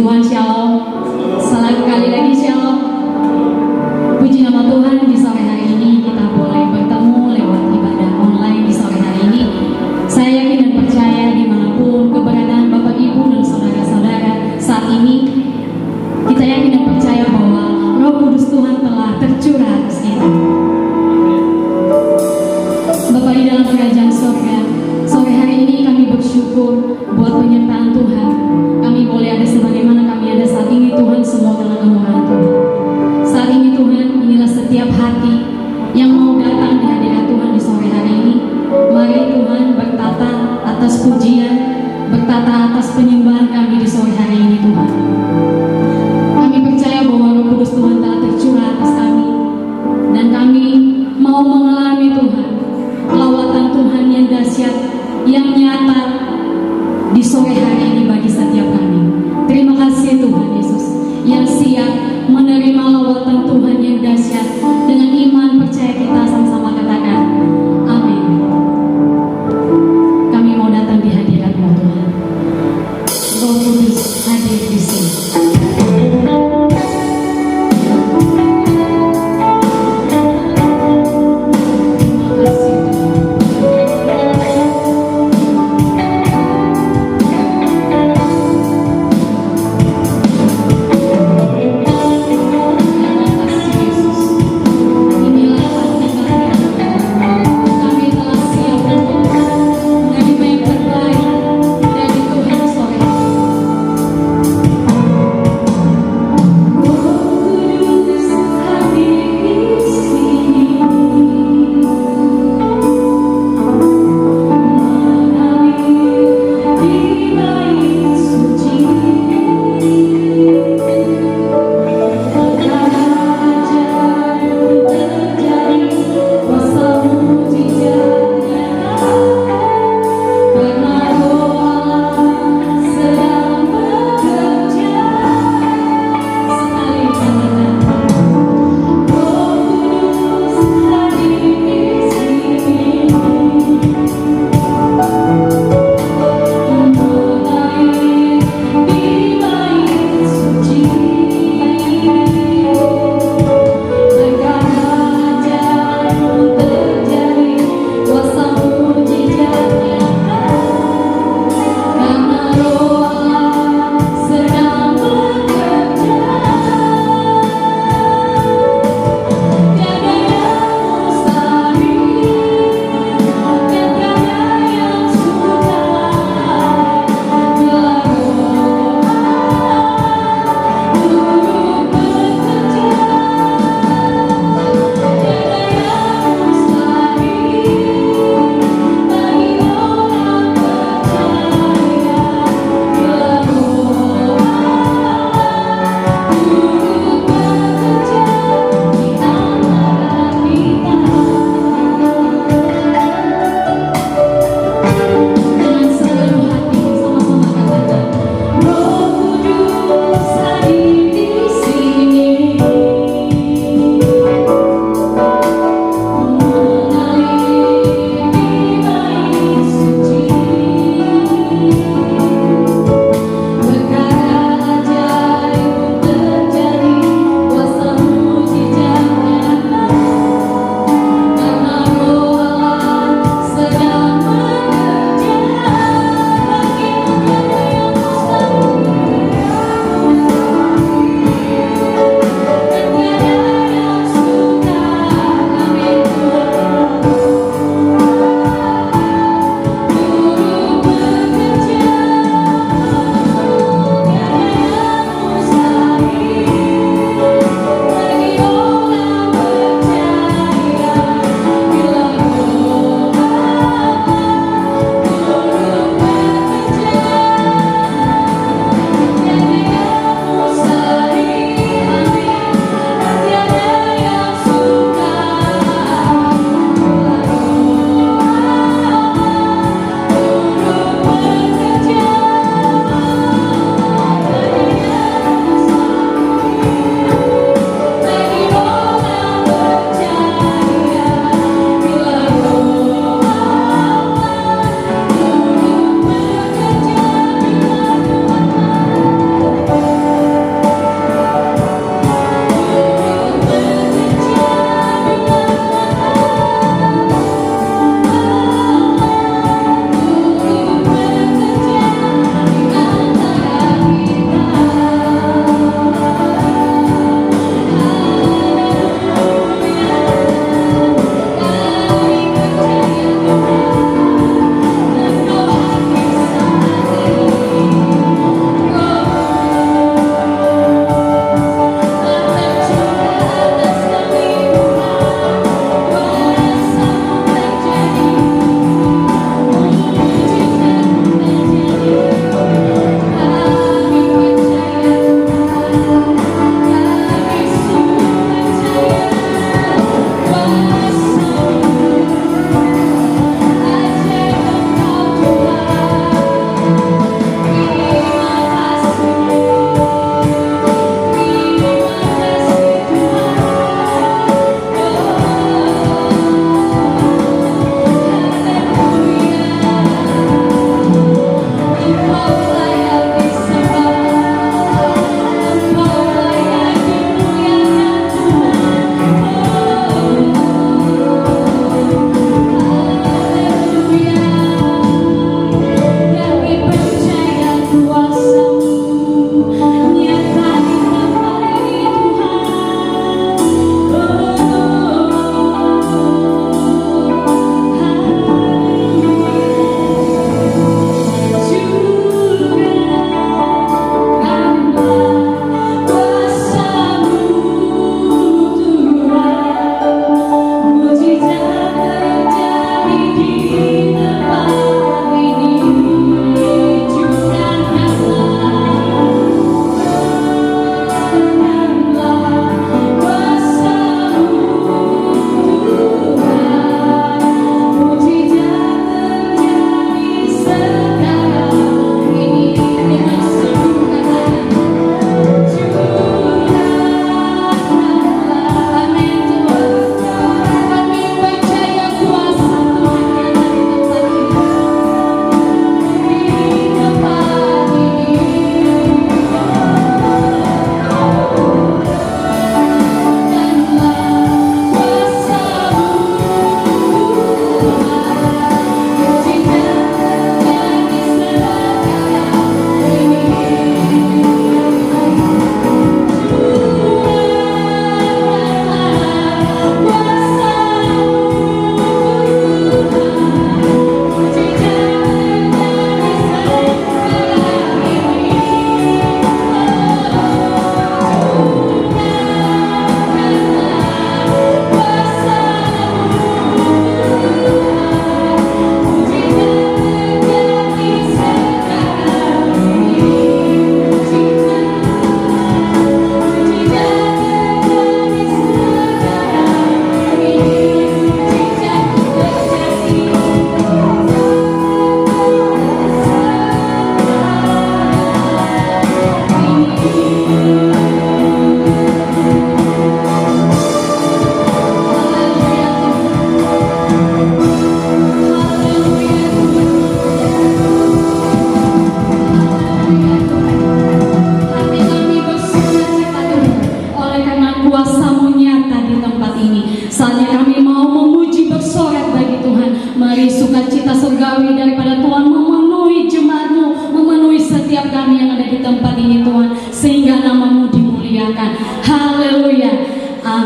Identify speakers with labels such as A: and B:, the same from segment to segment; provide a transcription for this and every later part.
A: Tuhan, shalom. Sekali lagi shalom. Puji nama Tuhan, di sore hari ini kita boleh bertemu lewat ibadah online di sore hari ini. Saya yakin dan percaya dimanapun keberadaan Bapak Ibu dan saudara-saudara saat ini, kita yakin dan percaya bahwa Roh Kudus Tuhan telah tercurah atas kita. Bapak di dalam kerajaan surga, sore hari ini kami bersyukur buat penyertaan Tuhan. Kami boleh ada sebagaimana kami ada saat ini, Tuhan, semua karena kemurahan Tuhan. Saat ini Tuhan, inilah setiap hati yang mau datang di hadirat Tuhan di sore hari ini. Mari Tuhan bertata atas pujian, bertata atas penyembahan kami di sore hari ini Tuhan. Kami percaya bahwa Roh Kudus Tuhan telah tercurah atas kami, dan kami mau mengalami Tuhan lawatan Tuhan yang dahsyat, yang nyata di sore hari ini bagi setiap kami. Terima kasih Tuhan Yesus yang siap menerima lawatan Tuhan yang dahsyat. Dengan iman percaya kita sama-sama katakan amin. Kami mau datang di hadirat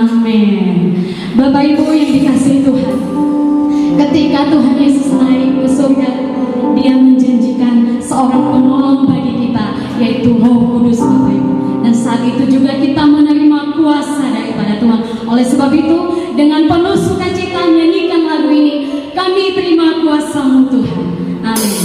A: Amin. Bapak Ibu yang dikasihi Tuhan, ketika Tuhan Yesus naik ke surga, Dia menjanjikan seorang penolong bagi kita, yaitu Roh Kudus, Bapak Ibu. Dan saat itu juga kita menerima kuasa daripada Tuhan. Oleh sebab itu, dengan penuh sukacita nyanyikan lagu ini, kami terima kuasa-Mu Tuhan. Amin.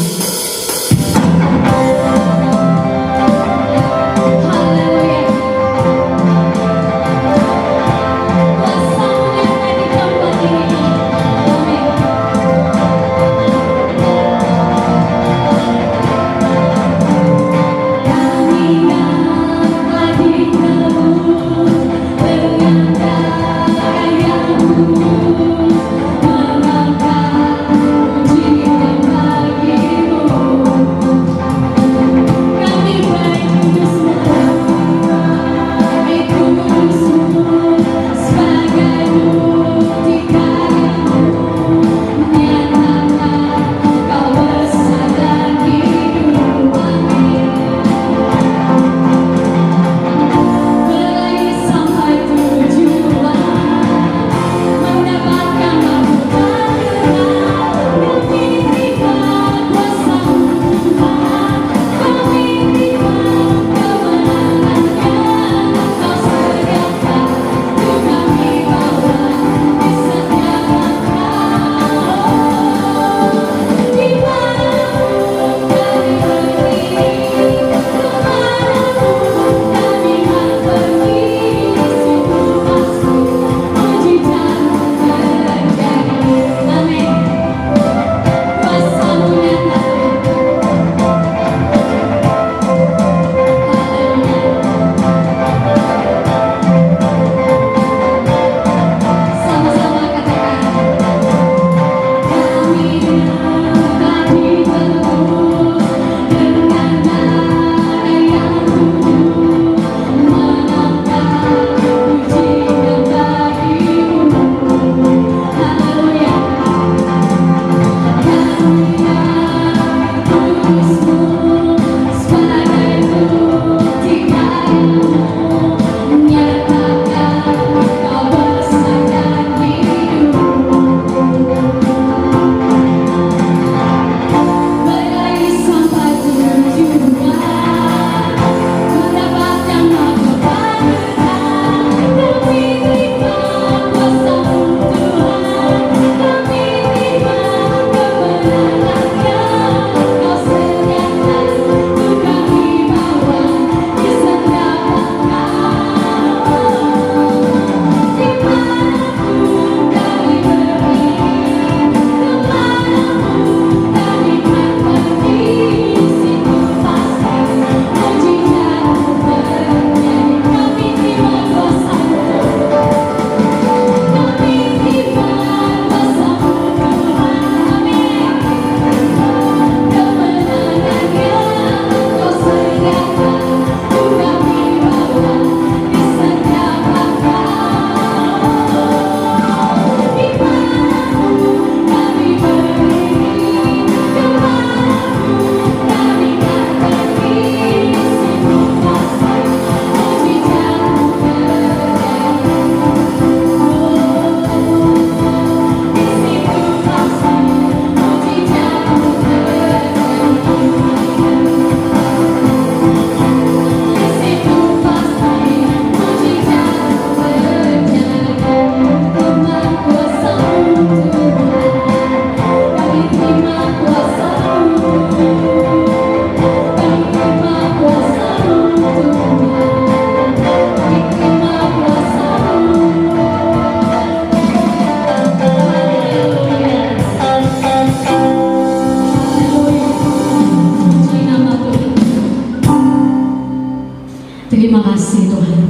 A: Terima kasih Tuhan.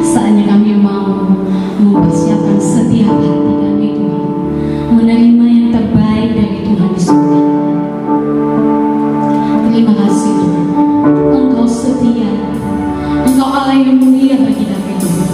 A: Saatnya kami mau mempersiapkan setiap hati kami Tuhan, menerima yang terbaik dari Tuhan di surga. Terima kasih Tuhan, Engkau setia, Engkau Allah yang mulia bagi kami Tuhan.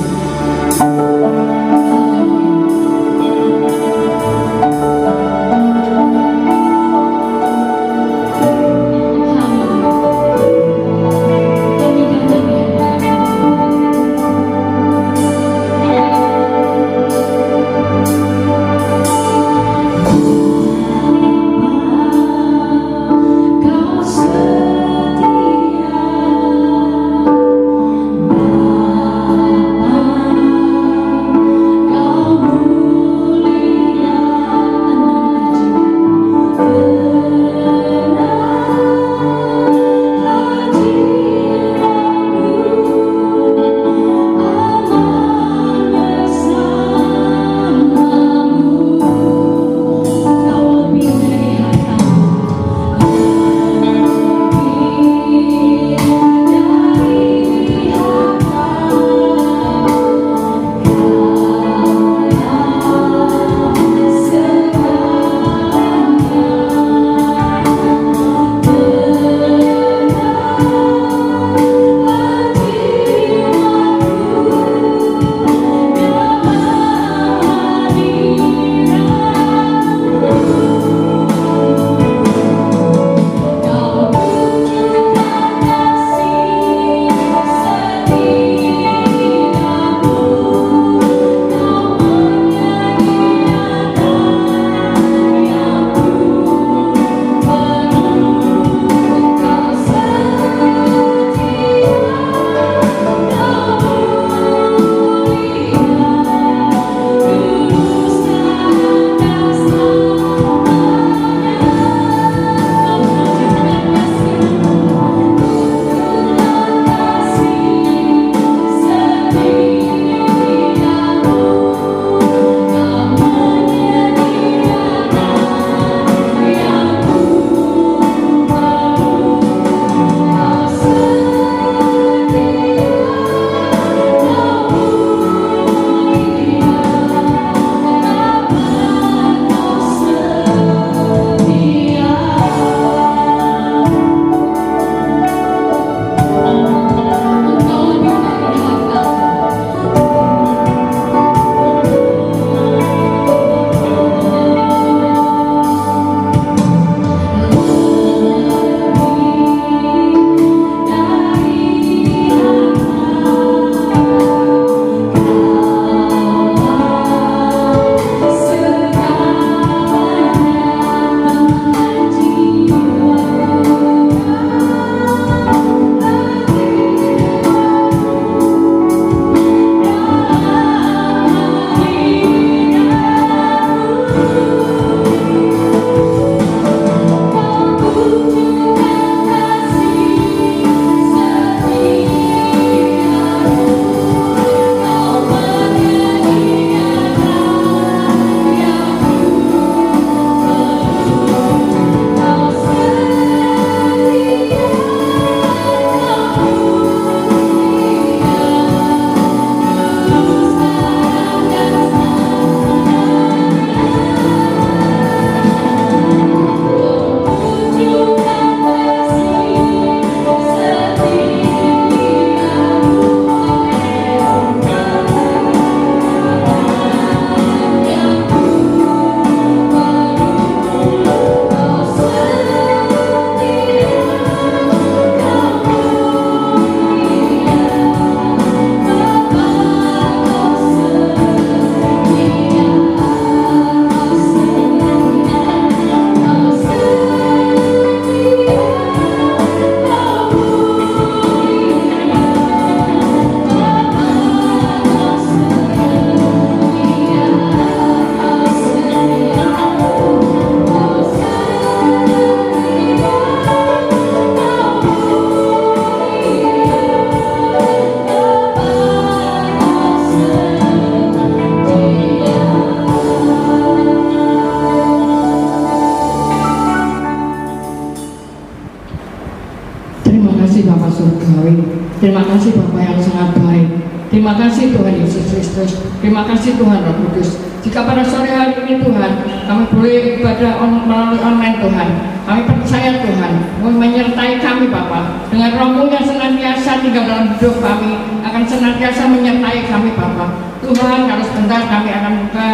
B: kasih Bapak Surgawi, terima kasih Bapak yang sangat baik. Terima kasih Tuhan Yesus Kristus, terima kasih Tuhan Roh Kudus. Jika pada sore hari ini Tuhan, kami boleh ibadah melalui online Tuhan, kami percaya Tuhan menyertai kami Bapak, dengan Roh-Mu yang senantiasa tinggal dalam hidup kami, akan senantiasa menyertai kami Bapak. Tuhan, kalau sebentar kami akan buka,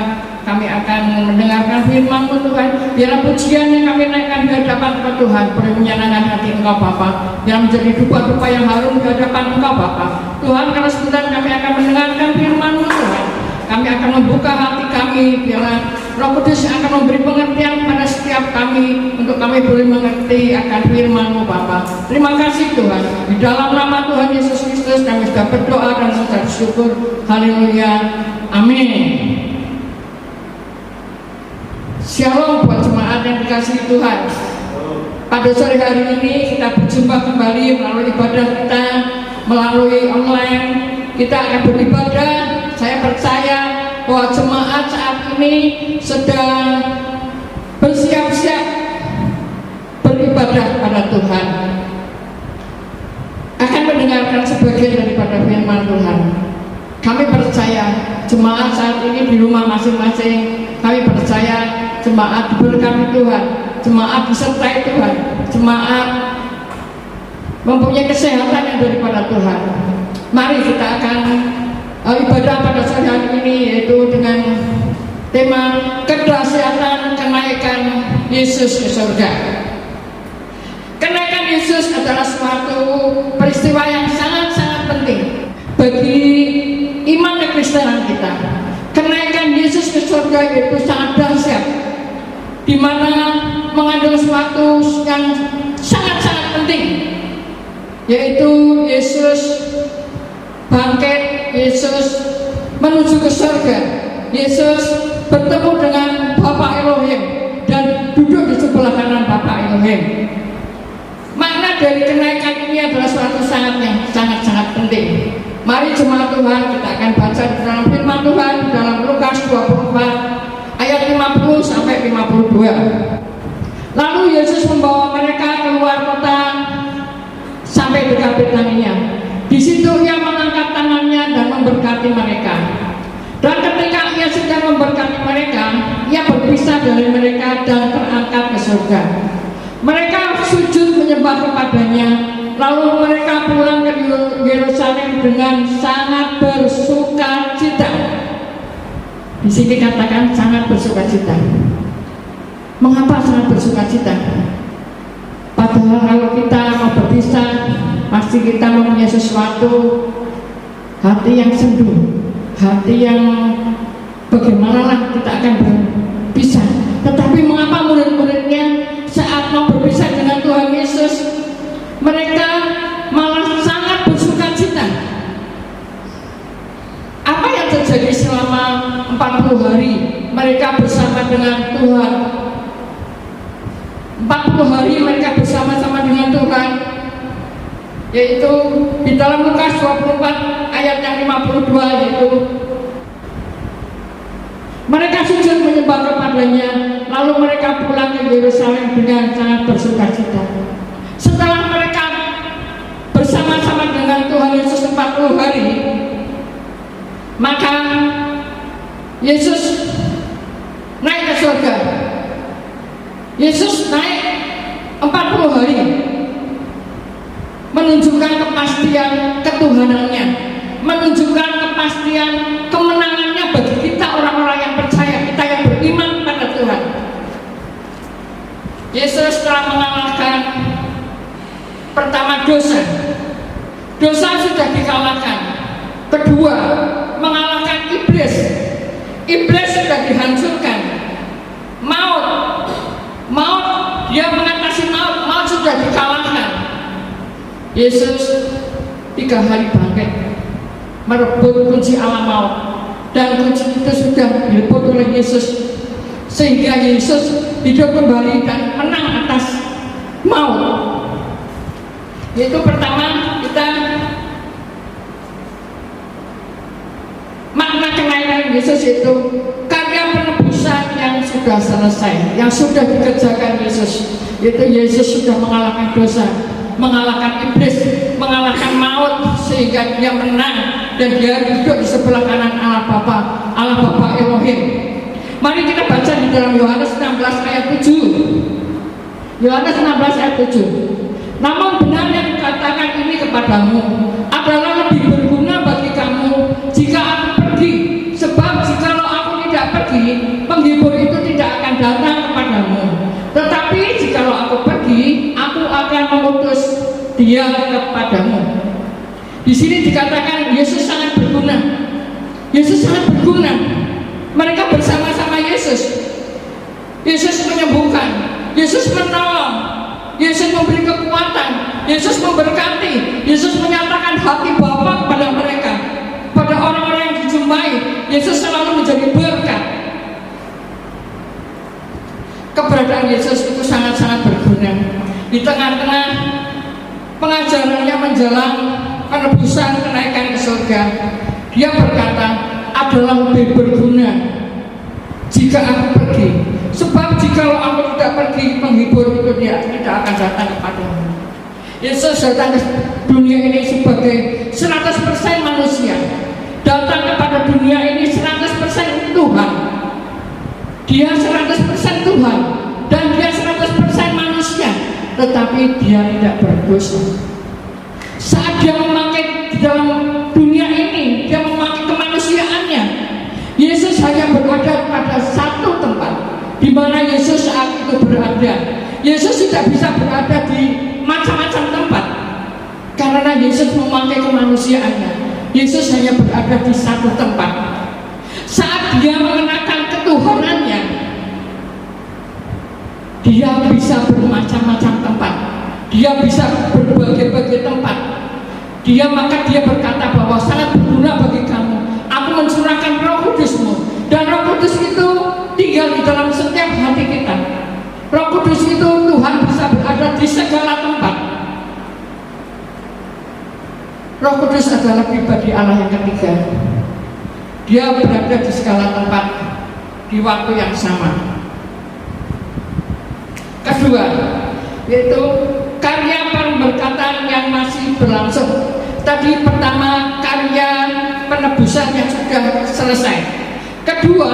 B: kami akan mendengarkan firman-Mu Tuhan. Biarlah pujian yang kami naikkan di hadapan Engkau Tuhan boleh menyenangkan hati Engkau Bapa, biar menjadi dupa-dupa yang harum di hadapan Engkau Bapa. Tuhan, kalau sebentar kami akan mendengarkan firman-Mu Tuhan, kami akan membuka hati kami, biarlah Roh Kudus yang akan memberi pengertian pada setiap kami, untuk kami boleh mengerti akan firman-Mu Bapa. Terima kasih Tuhan, di dalam nama Tuhan Yesus Kristus kami sudah berdoa dan mengucap syukur. Haleluya, amin. Shalom buat jemaat yang dikasihi Tuhan. Pada sore hari ini kita berjumpa kembali melalui ibadah kita, melalui online. Kita akan beribadah. Saya percaya bahwa jemaat saat ini sedang bersiap-siap beribadah pada Tuhan, akan mendengarkan sebagian daripada firman Tuhan. Kami percaya jemaat saat ini di rumah masing-masing. Kami percaya jemaat diberkati Tuhan, jemaat disertai Tuhan, jemaat mempunyai kesehatan yang daripada Tuhan. Mari kita akan ibadah pada sore hari ini, yaitu dengan tema kedahsyatan kenaikan Yesus ke surga. Kenaikan Yesus adalah suatu peristiwa yang sangat-sangat penting bagi iman kekristenan kita. Kenaikan Yesus ke surga itu sangat dahsyat, di mana mengandung suatu yang sangat-sangat penting, yaitu Yesus bangkit, Yesus menuju ke surga, Yesus bertemu dengan Bapa Elohim dan duduk di sebelah kanan Bapa Elohim. Makna dari kenaikan ini adalah suatu yang sangat-sangat penting. Mari jemaat Tuhan, kita akan baca di dalam firman Tuhan dalam Lukas 24 ayat 50 sampai 52. Lalu Yesus membawa mereka keluar kota sampai dekat Betania. Di situ ia mengangkat tangannya dan memberkati mereka. Dan ketika ia sedang memberkati mereka, ia berpisah dari mereka dan terangkat ke surga. Mereka sujud menyembah kepadanya, lalu mereka pulang ke Yerusalem dengan sangat bersukacita. Di sini katakan sangat bersukacita. Mengapa sangat bersukacita? Padahal kalau kita mau berpisah, pasti kita mempunyai sesuatu hati yang sendu, hati yang bagaimana kita akan berpisah. Tetapi mengapa murid-muridnya saat mau berpisah dengan Tuhan Yesus, mereka malah sangat bersukacita? Apa yang terjadi selama 40 hari mereka bersama dengan Tuhan? 40 hari mereka bersama-sama dengan Tuhan, yaitu di dalam Lukas 24 ayat yang 52, yaitu mereka sujud menyembah kepadanya, lalu mereka pulang ke Yerusalem dengan sangat bersukacita. Setelah mereka bersama-sama dengan Tuhan Yesus 40 hari, maka Yesus naik ke surga. Yesus naik 40 hari, menunjukkan kepastian ketuhanannya, menunjukkan kepastian kemenangannya bagi kita orang-orang yang percaya, kita yang beriman pada Tuhan. Yesus telah mengalahkan pertama dosa sudah dikalahkan. Kedua, mengalahkan iblis sudah dihancurkan. Maut dia mengatasi maut sudah dikalahkan. Yesus 3 hari bangkit, merebut kunci alam maut, dan kunci itu sudah direbut oleh Yesus, sehingga Yesus hidup kembali dan menang atas maut. Yaitu pertama, kita makna kenaikan Yesus itu karya penebusan yang sudah selesai, yang sudah dikerjakan Yesus. Yaitu Yesus sudah mengalahkan dosa, mengalahkan iblis, mengalahkan maut, sehingga dia menang dan dia duduk di sebelah kanan Allah Bapa Elohim. Mari kita baca di dalam Yohanes 16 ayat 7. Yohanes 16 ayat 7. Namun benar yang dikatakan ini kepadamu adalah lebih berguna bagi kamu jika aku pergi, sebab jikalau aku tidak pergi, penghibur itu tidak akan datang kepadamu. Tetapi jikalau aku pergi, aku akan mengutus dia kepadamu. Di sini dikatakan Yesus sangat berguna. Yesus sangat berguna. Mereka bersama-sama Yesus. Yesus menyembuhkan, Yesus menolong, Yesus memberi kekuatan, Yesus memberkati, Yesus menyatakan hati Bapa kepada mereka, pada orang-orang yang dijumpai. Yesus selalu menjadi berkat. Keberadaan Yesus itu sangat-sangat berguna. Di tengah-tengah pengajarannya menjelang penebusan kenaikan ke surga, dia berkata, adalah lebih berguna jika aku pergi, sebab jikalau aku tidak pergi, penghibur itu dia tidak akan datang kepadamu. Yesus datang ke dunia ini sebagai 100% manusia, datang kepada dunia ini 100% Tuhan. Dia 100% Tuhan dan dia 100% manusia, tetapi dia tidak berdosa. Saat dia memakai di dalam dunia ini, dia memakai kemanusiaannya. Yesus hanya berada pada satu tempat, di mana Yesus saat itu berada. Yesus tidak bisa berada di macam-macam tempat, karena Yesus memakai kemanusiaannya. Yesus hanya berada di satu tempat. Saat dia mengenakan ketuhanannya, dia bisa bermacam-macam tempat, dia bisa berbagai-bagai tempat. Maka dia berkata bahwa sangat berguna bagi kamu, aku mencurahkan Roh Kudus-Mu, dan Roh Kudus itu tinggal di dalam setiap hati kita. Roh Kudus itu Tuhan bisa berada di segala tempat. Roh Kudus adalah pribadi Allah yang ketiga. Dia berada di segala tempat di waktu yang sama. Kedua, yaitu karya pemberkatan yang masih berlangsung. Tadi pertama, karya penebusan yang sudah selesai. Kedua,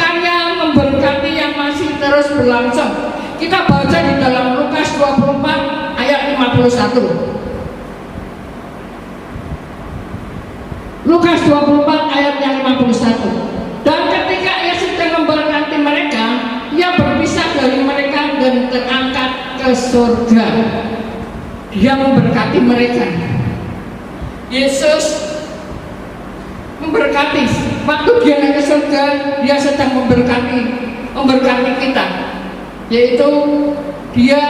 B: karya memberkati yang masih terus berlangsung. Kita baca di dalam Lukas 24 ayat 51. Lukas 24 ayat yang 51. Dan ketika ia sedang memberkati mereka, ia berpisah dari mereka dan terangkat ke surga. Dia memberkati mereka. Yesus memberkati. Waktu dia naik ke surga, dia sedang memberkati kita. Yaitu dia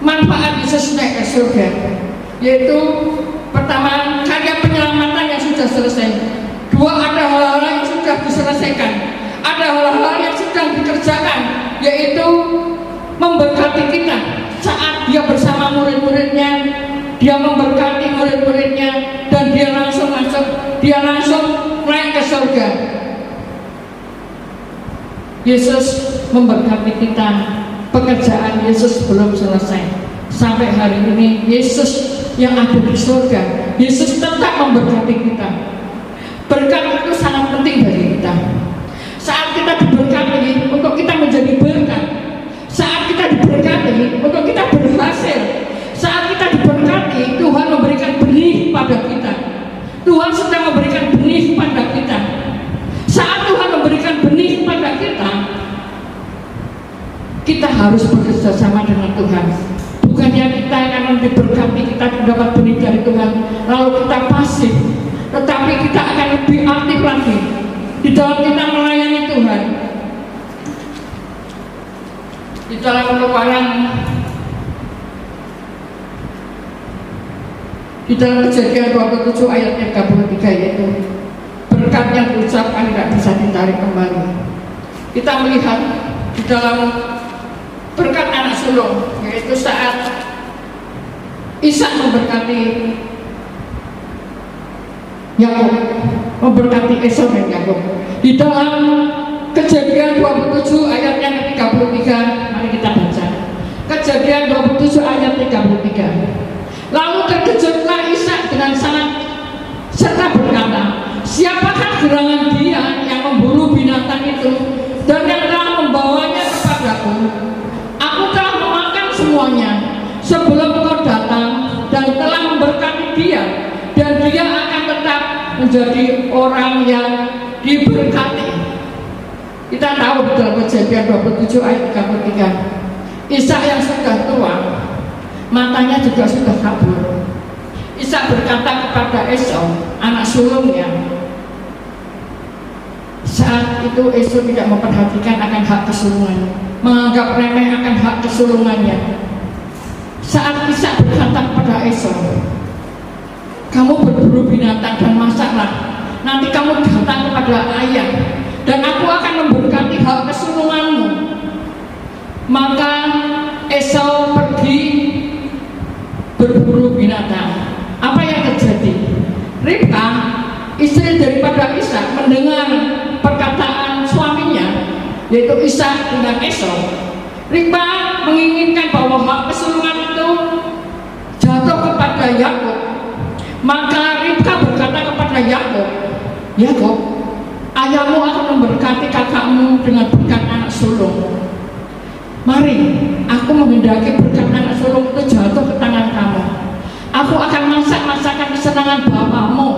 B: manfaat Yesus naik ke surga. Yaitu pertama, karya penyelamatan yang sudah selesai. Dua, ada hal-hal yang sudah diselesaikan. Ada hal-hal yang sedang dikerjakan, yaitu memberkati kita. Saat dia bersama murid-muridnya, dia memberkati murid-muridnya, dan dia langsung naik ke surga. Yesus memberkati kita. Pekerjaan Yesus belum selesai. Sampai hari ini Yesus yang ada di surga, Yesus tetap memberkati kita. Berkat itu sangat penting bagi kita. Saat kita diberkati untuk kita menjadi berkat, saat kita diberkati untuk kita berhasil, saat kita diberkati, Tuhan memberikan benih pada kita. Tuhan sedang memberikan benih pada kita. Saat Tuhan memberikan benih pada kita, kita harus bekerja sama dengan Tuhan. Bukannya kita akan diberkati, kita mendapat benih dari Tuhan, lalu kita pasif, tetapi kita akan lebih aktif lagi di dalam kita melayani Tuhan. Di dalam Keluaran, di dalam Kejadian 27 ayat 33, yaitu berkat yang diucapkan tidak bisa ditarik kembali. Kita melihat di dalam berkat anak sulung, yaitu saat Ishak memberkati Yakub, memberkati Esau dan Yakub. Di dalam Kejadian 27 ayat yang ke-33, mari kita baca. Kejadian 27 ayat 33. Lalu terkejutlah Ishak dengan sangat serta berkata, siapakah gerangan dia yang memburu binatang itu dan yang telah membawanya kepadaku? Aku telah memakan semuanya sebelum kau datang dan telah memberkati dia, dan dia akan tetap menjadi orang yang diberkati. Kita tahu di dalam Kejadian 27 ayat 33, Ishak yang sudah tua, matanya juga sudah kabur. Ishak berkata kepada Esau, anak sulungnya. Saat itu Esau tidak memperhatikan akan hak kesulungannya, menganggap remeh akan hak kesulungannya. Saat Ishak berkata kepada Esau, kamu berburu binatang dan masaklah, nanti kamu datang kepada ayah, dan aku akan memberkati hak kesulunganmu. Maka Esau pergi berburu binatang. Apa yang terjadi? Ribka, istri daripada Ishak, mendengar perkataan suaminya, yaitu Ishak dengan Esau. Ribka menginginkan bahwa hak kesulungan itu jatuh kepada Yakub. Maka Ribka berkata kepada Yakub, Yakub, ayahmu akan memberkati kakakmu dengan berkat anak sulung. Mari, aku menghendaki berkat anak sulung itu jatuh ke tangan kamu. Aku akan masak masakan kesenangan bapakmu.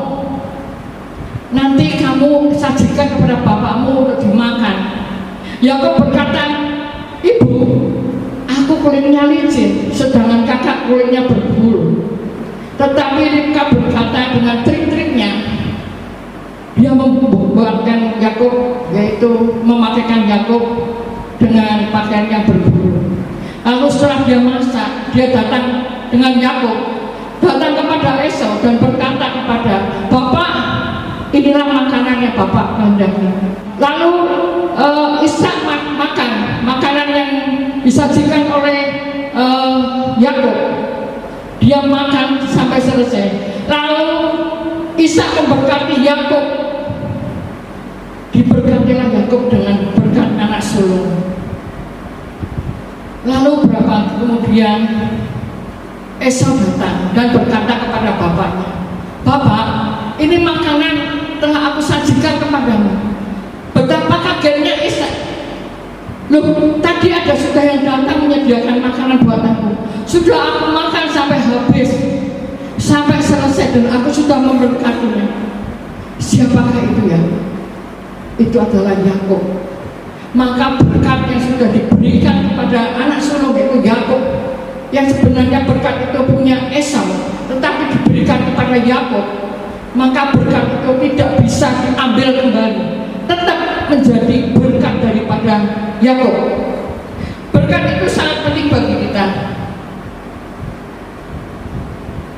B: Nanti kamu sajikan kepada bapakmu untuk dimakan. Yakub berkata, ibu, aku kulitnya licin, sedangkan kakak kulitnya berbulu. Tetapi Ribka berkata dengan trik-triknya, dia membuatkan Yakub, yaitu memakaikan Yakub dengan pakaian yang berbulu. Lalu setelah dia masak, dia datang dengan Yakub, datang kepada Esau dan berkata kepada bapak, inilah makanannya bapak kehendaki. Lalu Ishak makan makanan yang disajikan oleh Yakub. Dia makan sampai selesai. Lalu Ishak memberkati Yakub. Diberkatilah Yakub dengan berkat anak sulung. Lalu berapa kemudian Esau datang dan berkata kepada bapaknya, bapak, ini makanan telah aku sajikan kepadamu. Betapa kagetnya Ishak. Loh, tadi ada sudah yang datang menyediakan makanan buat aku. Sudah aku makan sampai habis, sampai selesai, dan aku sudah memberkatinya. Siapakah itu ya? Itu adalah Yakub. Maka berkat yang sudah diberikan kepada anak sulung itu Yakub, yang sebenarnya berkat itu punya Esau, tetapi diberikan kepada Yakub, maka berkat itu tidak bisa diambil kembali, tetap menjadi berkat daripada Yakub. Berkat itu sangat penting bagi kita.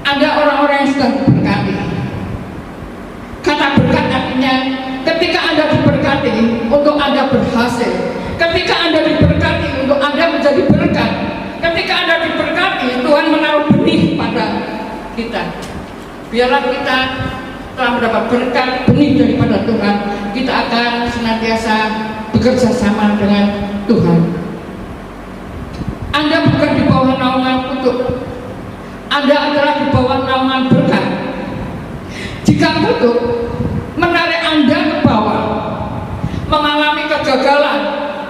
B: Ada orang-orang yang sudah diberkati. Kata berkat artinya ketika Anda diberkati untuk Anda berhasil, ketika Anda diberkati untuk Anda menjadi berkat, ketika Anda diberkati, Tuhan menaruh benih pada kita. Biarlah kita telah mendapat berkat benih daripada Tuhan, kita akan senantiasa bekerja sama dengan Tuhan. Anda bukan di bawah naungan kutuk, Anda adalah di bawah naungan berkat. Jika kutuk menarik Anda ke bawah, mengalami kegagalan,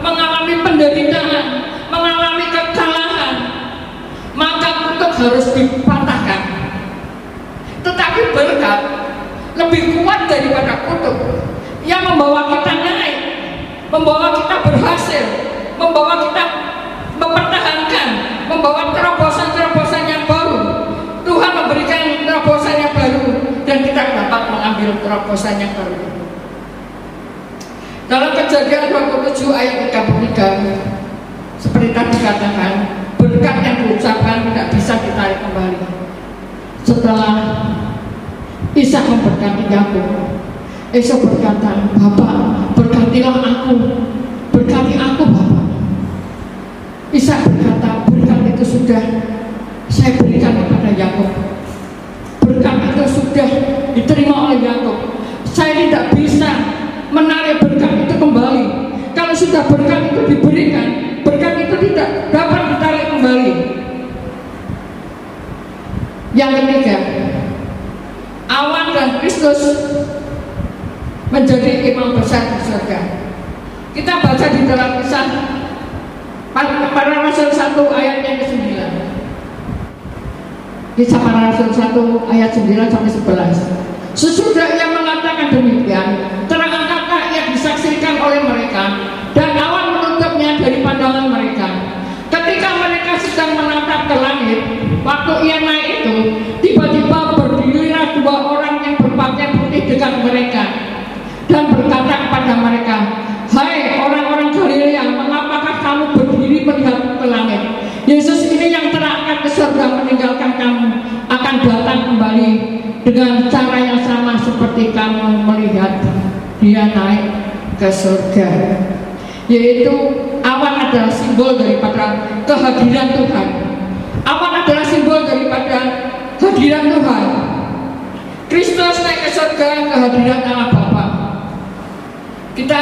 B: mengalami penderitaan, mengalami kekalahan, maka kutuk harus dipatahkan. Tetapi berkat lebih kuat daripada kutuk, yang membawa kita naik, membawa kita berhasil, membawa kita mempertahankan, membawa terobosan-terobosan yang baru. Tuhan memberikan terobosan yang baru dan kita dapat mengambil terobosan yang baru. Dalam Kejadian 27 ayat 33, seperti tadi katakan, berkat yang diucapkan tidak bisa ditarik kembali. Setelah Ishak memberkati Yakub, Esau berkata, bapak, berkatilah aku, berkati aku bapak. Ishak berkata, berkat itu sudah saya berikan kepada Yakub, berkat itu sudah diterima oleh Yakub. Saya tidak bisa menarik berkat itu kembali. Kalau sudah berkat itu diberikan, berkat itu tidak dapat ditarik kembali. Yang ketiga, awan dan Kristus menjadi imam besar di surga. Kita baca di dalam Kisah Para Rasul 1 ayat yang ke-9. Kisah Para Rasul 1 ayat 9 sampai 11. Sesudah ia mengatakan demikian, terangkatlah ia disaksikan oleh mereka, dan awan menutupnya dari pandangan mereka. Ketika mereka sedang menatap ke langit, waktu ia naik itu, tiba-tiba berdirilah dua orang yang berpakaian putih dekat mereka dan berkata kepada mereka, "Hai orang-orang Galilea, mengapakah kamu berdiri melihat ke langit? Yesus ini yang terangkat ke surga meninggalkan kamu akan datang kembali dengan cara yang sama seperti kamu melihat dia naik ke surga." Yaitu awan adalah simbol daripada kehadiran Tuhan. Awan adalah simbol daripada kehadiran Tuhan. Kristus naik ke surga, kehadiran Allah Bapa. Kita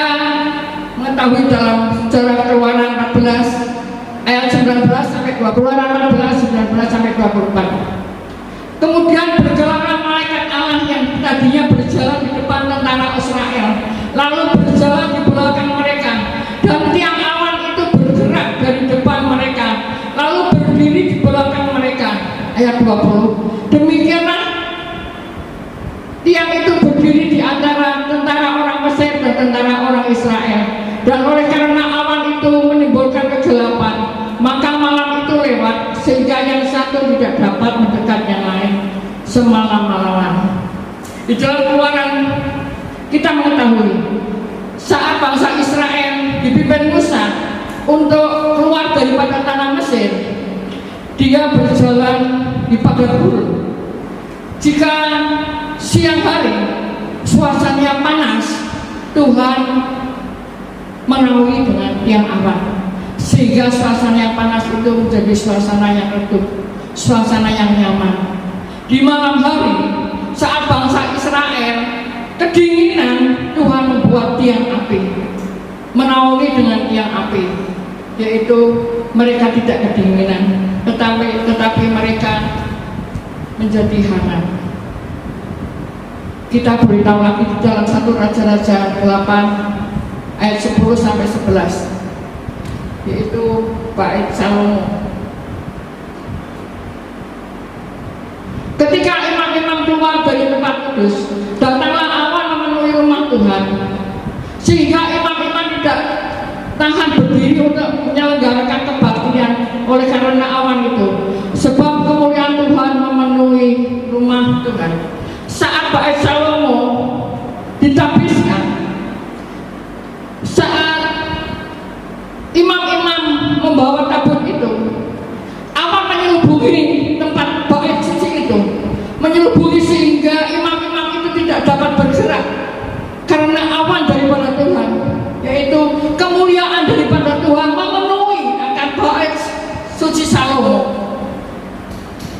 B: mengetahui dalam sejarah Keluaran 14 ayat 19 sampai 20, Keluaran 14 19 sampai 24. Kemudian berjalanlah malaikat Allah yang tadinya berjalan di depan tentara Israel, lalu berjalan di belakang mereka, dan tiang awan itu bergerak dari depan mereka, lalu berdiri di belakang mereka. Ayat 20. Demikianlah tiang itu berdiri di antara tentara orang Mesir dan tentara orang Israel, dan oleh karena awan itu menimbulkan kegelapan, maka malam itu lewat sehingga yang satu tidak dapat mendekat yang lain semalam-malaman. Di dalam Keluaran kita mengetahui saat bangsa Israel dipimpin Musa untuk keluar daripada tanah Mesir, dia berjalan di padang gurun. Jika siang hari suasananya panas, Tuhan menaungi dengan tiang awan, sehingga suasana yang panas itu menjadi suasana yang redup, suasana yang nyaman. Di malam hari saat bangsa Israel kedinginan, Tuhan membuat tiang api, menaungi dengan tiang api, yaitu mereka tidak kedinginan, tetapi mereka menjadi hangat. Kita beritahu lagi di dalam 1 Raja-Raja 8 ayat 10 sampai 11, yaitu bait Salomo. Ketika imam-imam keluar dari tempat kudus, datanglah awan memenuhi rumah Tuhan, sehingga imam-imam tidak tahan berdiri untuk menyelenggarakan kebaktian oleh karena awan itu, sebab kemuliaan Tuhan memenuhi rumah Tuhan. Saat bait Salomo ditapiskan, saat imam-imam membawa tabut itu, awan menyelubungi tempat bait suci itu, menyelubungi sehingga imam-imam itu tidak dapat bergerak karena awan daripada Tuhan, yaitu kemuliaan daripada Tuhan memenuhi akan bait suci Salomo.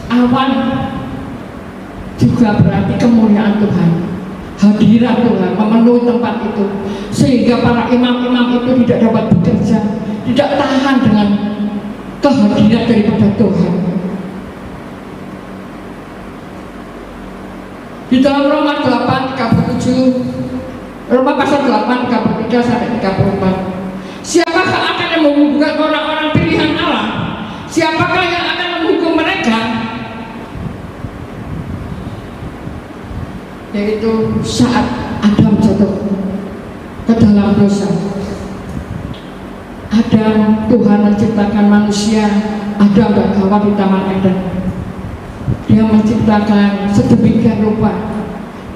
B: Awan juga berarti kemuliaan Tuhan, hadirat Tuhan memenuhi tempat itu, sehingga para imam-imam itu tidak dapat bekerja, tidak tahan dengan kehadiran daripada Tuhan. Di dalam Roma 8:37, Roma pasal 8 33 sampai 34. Siapakah akan yang menghubungkan orang-orang pilihan Allah? Siapakah yang akan menghukum mereka? Yaitu saat Adam jatuh ke dalam dosa. Adam, Tuhan menciptakan manusia, Adam dan Hawa di Taman Eden. Dia menciptakan sedemikian rupa,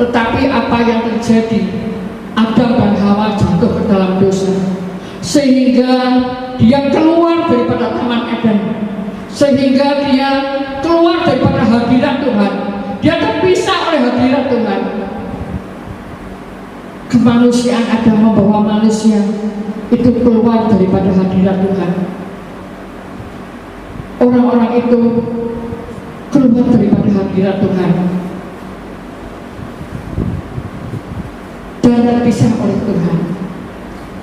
B: tetapi apa yang terjadi? Adam dan Hawa jatuh ke dalam dosa, sehingga dia keluar daripada Taman Eden, sehingga dia keluar daripada hadirat Tuhan. Dia terpisah oleh hadirat Tuhan. Kemanusiaan Adam membawa manusia itu keluar daripada hadirat Tuhan. Orang-orang itu keluar daripada hadirat Tuhan dan terpisah oleh Tuhan.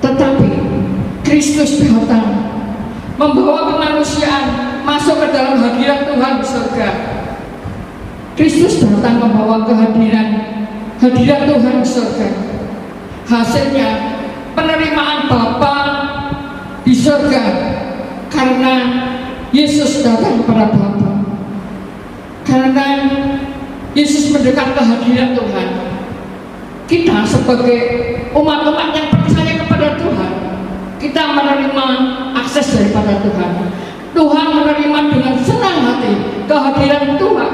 B: Tetapi Kristus datang membawa kemanusiaan masuk ke dalam hadirat Tuhan di surga. Kristus datang membawa hadirat Tuhan di surga. Hasilnya penerimaan Bapa di surga karena Yesus datang kepada Bapa. Karena Yesus mendekat ke hadirat Tuhan. Kita sebagai umat-umat yang percaya kepada Tuhan, kita menerima akses daripada Tuhan. Tuhan menerima dengan senang hati kehadiran Tuhan.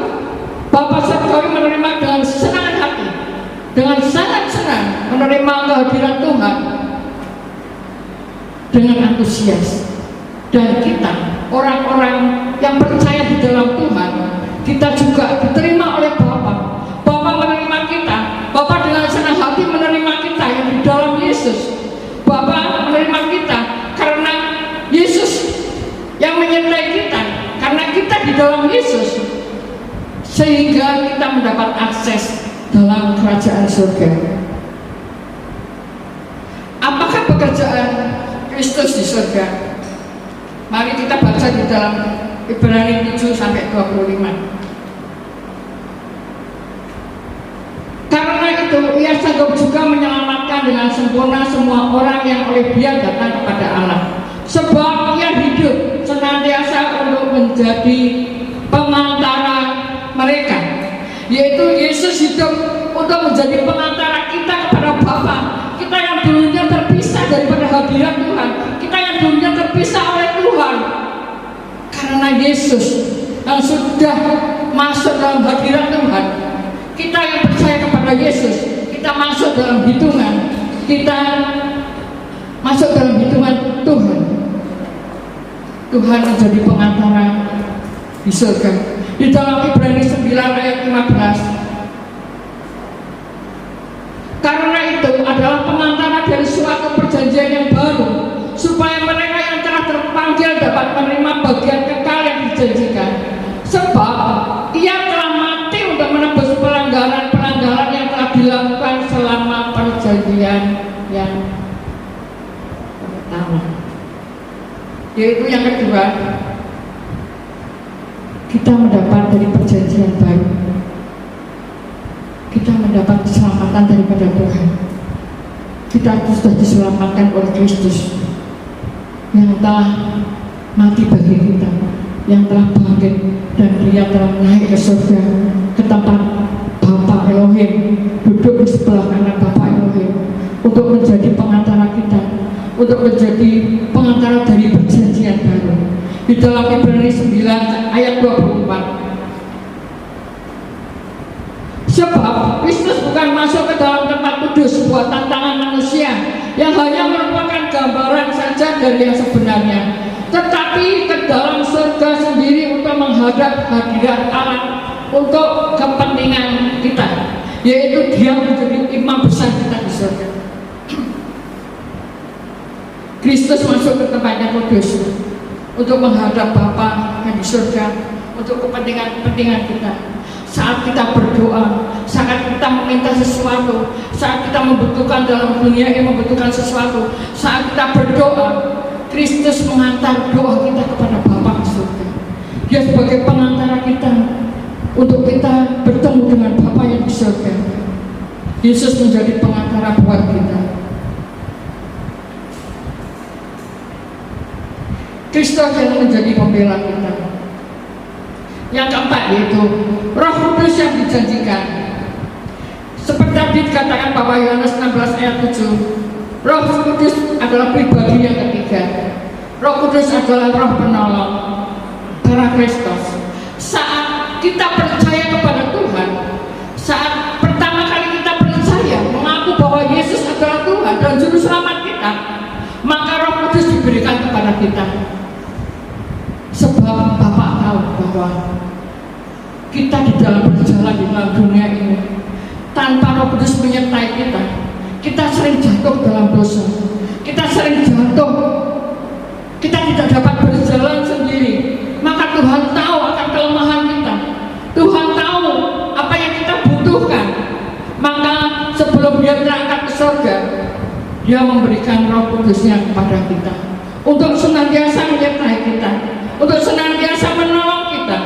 B: Bapa Surgawi menerima dengan senang hati, dengan sangat senang menerima kehadiran Tuhan dengan antusias. Dan kita, orang-orang yang percaya di dalam Tuhan, kita juga diterima oleh Bapa. Bapa menerima kita. Bapa dengan senang hati menerima kita yang di dalam Yesus. Bapa menerima kita karena Yesus yang menyertai kita, karena kita di dalam Yesus, sehingga kita mendapat akses dalam kerajaan surga. Apakah pekerjaan Kristus di surga? Mari kita baca di dalam Ibrani 7 sampai 25. Karena itu ia sanggup juga menyelamatkan dengan sempurna semua orang yang oleh Dia datang kepada Allah. Sebab Ia hidup senantiasa untuk menjadi pengantara mereka, yaitu Yesus hidup untuk menjadi pengantara kita kepada Bapa. Kita yang dulunya terpisah daripada hadirat Tuhan, kita yang dulunya terpisah oleh Tuhan, karena Yesus yang sudah masuk dalam hadirat Tuhan. Kita yang percaya kepada Yesus, kita masuk dalam hitungan, kita masuk dalam hitungan Tuhan. Tuhan menjadi pengantara di surga. Di dalam Ibrani 9 ayat 15, karena itu adalah pengantara dari suatu perjanjian yang baru, supaya mereka yang telah terpanggil dapat menerima bagian kekal yang dijanjikan. Sebab Ia telah mati untuk menebus pelanggaran-pelanggaran yang telah dilakukan selama perjanjian yang pertama. Yaitu yang kedua, kita mendapat dari perjanjian baru, kita mendapat keselamatan daripada Tuhan. Kita sudah diselamatkan oleh Kristus yang telah mati bagi kita, yang telah bangkit, dan Dia telah naik ke surga, ke tempat Bapa Elohim, duduk di sebelah kanan Bapa Elohim, untuk menjadi pengantara kita, untuk menjadi pengantara dari perjanjian baru. Di dalam Ibrani 9 ayat 24, sebab Kristus bukan masuk ke dalam tempat kudus buatan tangan manusia yang hanya merupakan gambaran saja dari yang sebenarnya, tetapi ke dalam surga sendiri untuk menghadap hadirat Allah untuk kepentingan kita, yaitu Dia menjadi imam besar kita di surga. Kristus masuk ke tempatnya kudus untuk menghadap Bapa yang di surga, untuk kepentingan kita. Saat kita berdoa, saat kita meminta sesuatu, saat kita membutuhkan dalam dunia yang membutuhkan sesuatu, saat kita berdoa, Kristus mengantar doa kita kepada Bapa di surga. Dia sebagai pengantara kita untuk kita bertemu dengan Bapa yang di surga. Yesus menjadi pengantara buat kita. Kristus yang menjadi pembela kita. Yang keempat yaitu Roh Kudus yang dijanjikan. Seperti tadi dikatakan Bapak Yohanes 16 ayat 7, Roh Kudus adalah pribadi yang ketiga. Roh Kudus adalah Roh penolong, Parakletos. Saat kita percaya kepada Tuhan, saat pertama kali kita percaya, mengaku bahwa Yesus adalah Tuhan dan Juru Selamat kita, maka Roh Kudus diberikan kepada kita. Sebab Bapak tahu bahwa kita di dalam berjalan di dalam dunia ini tanpa Roh Kudus menyertai kita, kita sering jatuh dalam dosa, kita sering jatuh, kita tidak dapat berjalan sendiri. Maka Tuhan tahu akan kelemahan kita, Tuhan tahu apa yang kita butuhkan. Maka sebelum Dia berangkat ke surga, Dia memberikan Roh Kudusnya kepada kita untuk senantiasa menyertai kita, untuk senantiasa menolong kita.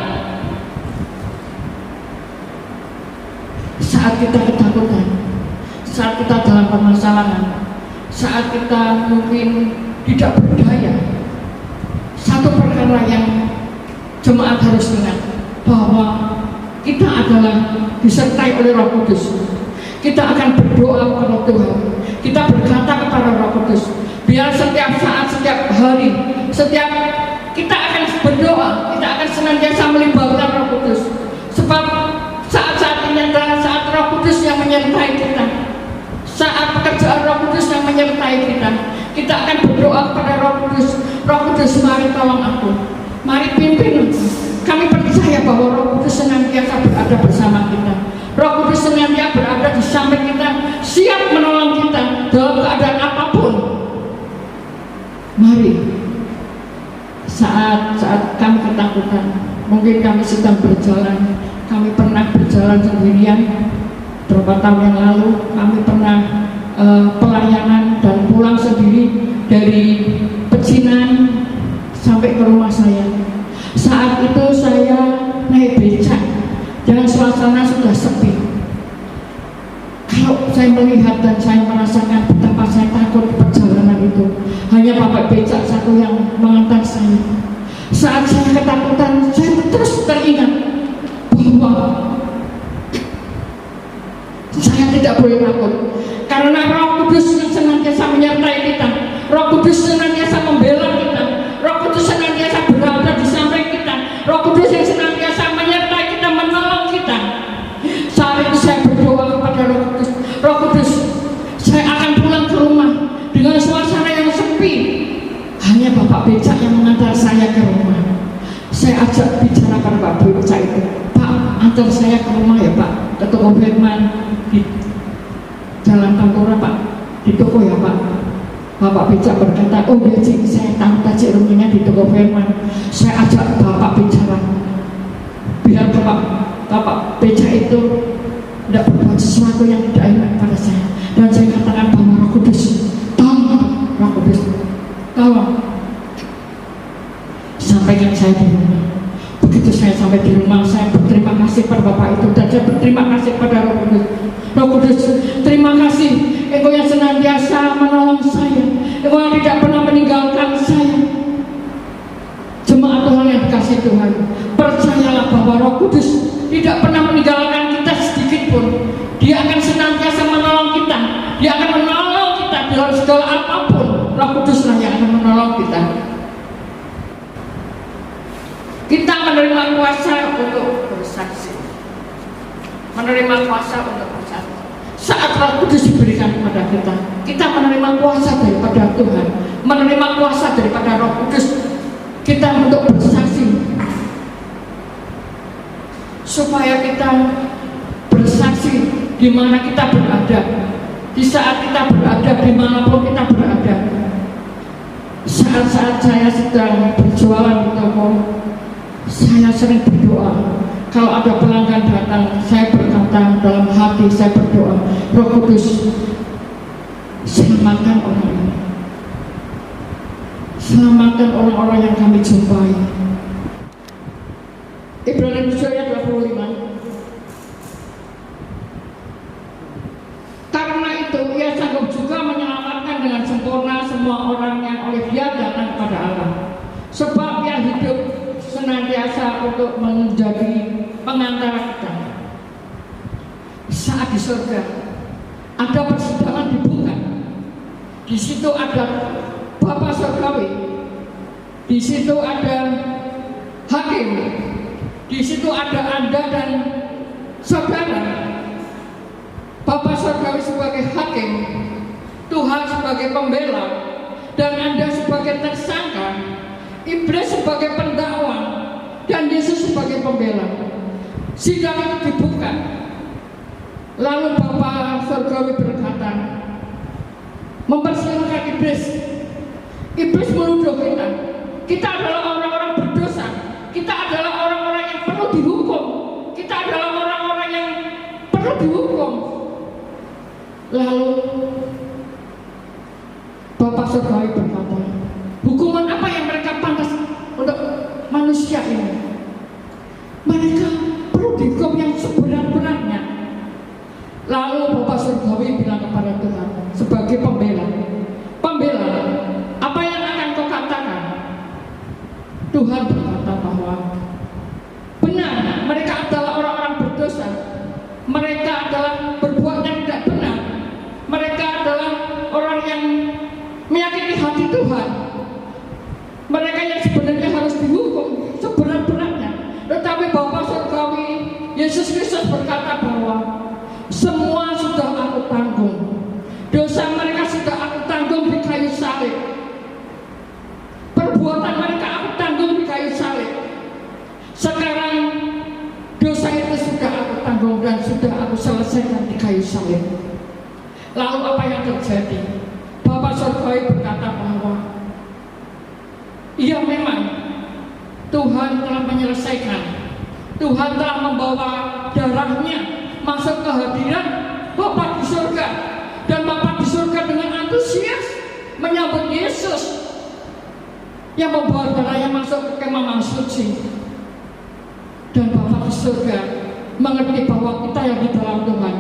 B: saat kita ketakutan, saat kita dalam permasalahan, saat kita mungkin tidak berdaya, satu perkara yang jemaat harus ingat, bahwa kita adalah disertai oleh Roh Kudus. Kita akan berdoa kepada Tuhan, kita berkata kepada Roh Kudus, biar setiap saat, setiap hari, setiap kita akan berdoa, kita akan senantiasa melibatkan Roh Kudus. Sebab saat-saat ini adalah saat Roh Kudus yang menyertai kita, saat pekerjaan Roh Kudus yang menyertai kita. Kita akan berdoa kepada Roh Kudus. Roh Kudus, mari tolong aku, mari pimpin aku. Kami percaya bahwa Roh Kudus senantiasa berada bersama kita. Roh Kudus senantiasa berada di samping kita, siap menolong kita dalam keadaan apapun. Mari, saat kami ketakutan, mungkin kami sedang berjalan, kami pernah berjalan sendirian beberapa tahun yang lalu, kami pernah pelayanan dan pulang sendiri dari Pecinan sampai ke rumah saya. Saat itu saya naik becak dan suasana sudah sepi. Kalau saya melihat dan saya merasakan betapa saya takut di perjalanan itu, hanya bapak becak satu yang mengantar saya. Saat saya ketakutan, saya terus teringat bahwa saya tidak boleh takut, karena Roh Kudus yang senantiasa menyertai kita, Roh Kudus senantiasa membela kita, Roh Kudus senantiasa berada di samping kita, Roh Kudus yang senantiasa menyertai kita, menolong kita. Saat itu saya berdoa kepada Roh Kudus, Roh Kudus, saya akan pulang ke rumah dengan suasana yang sepi, hanya bapak becak yang mengantar saya ke rumah. Saya ajak bicara pada bapak becak itu, Pak, antar saya ke rumah ya Pak, ke toko Firman di Jalan Pantura Pak, di toko ya Pak. Bapak becak berkata, oh ya Cik, saya tahu tadi rumahnya di toko Firman. Saya ajak bapak bicara, biar bapak becak itu tidak berbuat sesuatu yang tidak enak pada saya. Dan saya katakan bahwa Roh Kudus, tolong Roh Kudus, tolong sampaikan saya di rumah. Begitu saya sampai di rumah, saya berterima kasih pada bapak itu, dan saya berterima kasih pada Roh Kudus. Roh Kudus, terima kasih, Engkau yang senantiasa menolong saya, Engkau yang tidak pernah meninggalkan saya. Jemaat Tuhan yang dikasihi Tuhan, percayalah bahwa Roh Kudus tidak pernah meninggalkan kita sedikit pun. Dia akan senantiasa menolong kita, Dia akan menolong kita dalam segala apapun. Roh Kuduslah yang akan menolong kita. Kita menerima kuasa untuk bersaksi, menerima kuasa untuk bersaksi. Saat Roh Kudus diberikan kepada kita, kita menerima kuasa daripada Tuhan, menerima kuasa daripada Roh Kudus kita untuk bersaksi, supaya kita bersaksi di mana kita berada, di saat kita berada, dimanapun kita berada. Saat-saat saya sedang berjualan di toko, saya sering berdoa. Kalau ada pelanggan datang, saya berkata dalam hati, saya berdoa, Roh Kudus, selamatkan orang ini, selamatkan orang-orang yang kami jumpai. Ibrani 7:25. Karena itu Ia sanggup juga menyelamatkan dengan sempurna semua orang yang oleh Dia datang kepada Allah, sebab Ia hidup senantiasa untuk menjadi pengantara kita. Saat di surga ada persidangan dibuka, di situ ada Bapa Surgawi, di situ ada hakim, di situ ada Anda dan saudara. Bapa Surgawi sebagai hakim, Tuhan sebagai pembela, dan Anda sebagai tersangka, Iblis sebagai pendakwa, dan Yesus sebagai pembela. Sidang itu dibuka. Lalu Bapa Surgawi berkata, mempersilahkan Iblis. Iblis menuduh kita. Kita adalah orang-orang berdosa. Kita adalah orang-orang yang perlu dihukum. Kita adalah orang-orang yang perlu dihukum. Lalu Bapak Surgawi berkata, hukuman apa yang mereka pantas untuk manusia ini? Mereka perlu dihukum yang seberat-beratnya. Lalu Bapa Surgawi bilang kepada Tuhan sebagai pembela, pembela, apa yang akan kau katakan? Tuhan berkata bahwa benar, mereka adalah orang-orang berdosa, mereka adalah berbuat yang tidak benar, mereka adalah orang yang menyakiti hati Tuhan, mereka yang sebenarnya harus dihukum seberat-beratnya. Tetapi Bapa Surgawi Yesus Kristus berkata bahwa semua sudah aku tanggung, dosa mereka sudah aku tanggung di kayu salib, perbuatan mereka aku tanggung di kayu salib. Sekarang dosa itu sudah aku tanggung dan sudah aku selesaikan di kayu salib. Lalu apa yang terjadi? Bapa Surgawi berkata bahwa iya, memang Tuhan telah menyelesaikan, Tuhan telah membawa darahnya masuk ke hadirat Bapa di surga, dan Bapa di surga dengan antusias menyambut Yesus yang membawa darahnya masuk ke kemah suci. Dan Bapa di surga mengerti bahwa kita yang di dalam Tuhan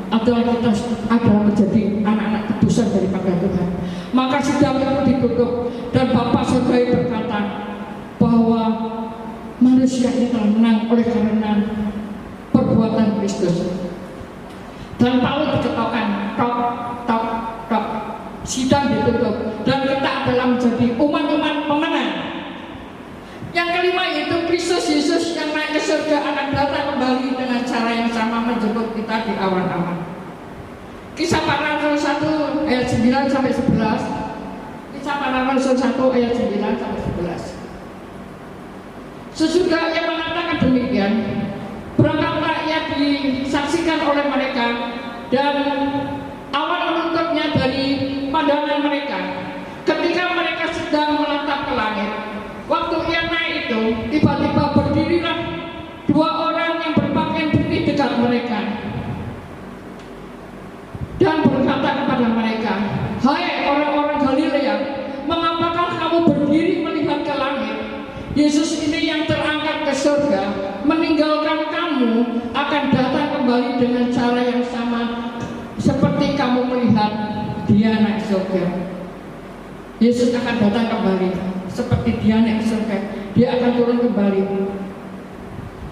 B: adalah kita adalah menjadi anak-anak tebusan daripada Tuhan. Maka sidang itu ditutup dan Bapa Surgawi berkata bahwa manusia ini telah menang oleh karena perbuatan Kristus. Dan Paulus diketahukan, tok, tok, tok, sidang ditutup dan kita adalah menjadi umat-umat pemenang. Yang kelima itu Kristus Yesus yang naik ke surga akan datang kembali dengan cara yang sama menjemput kita di awan-awan. Kisah Para Rasul 1 ayat 9 sampai 11. Kisah Para Rasul 1 ayat 9 sampai 11. Sesudah ia mengatakan demikian, berangkatlah ia disaksikan oleh mereka dan awan menuntutnya dari pandangan mereka. Ketika mereka sedang menatap ke langit, waktu ia naik itu, tiba-tiba berdirilah dua orang yang berpakaian putih dekat mereka dan berkata kepada mereka, "Hai orang-orang Galilea, mengapakah kamu berdiri melihat ke langit? Yesus ini yang terangkat ke surga, meninggalkan kamu, akan datang kembali dengan cara yang sama seperti kamu melihat dia naik surga." Yesus akan datang kembali seperti dia naik surga. Dia akan turun kembali.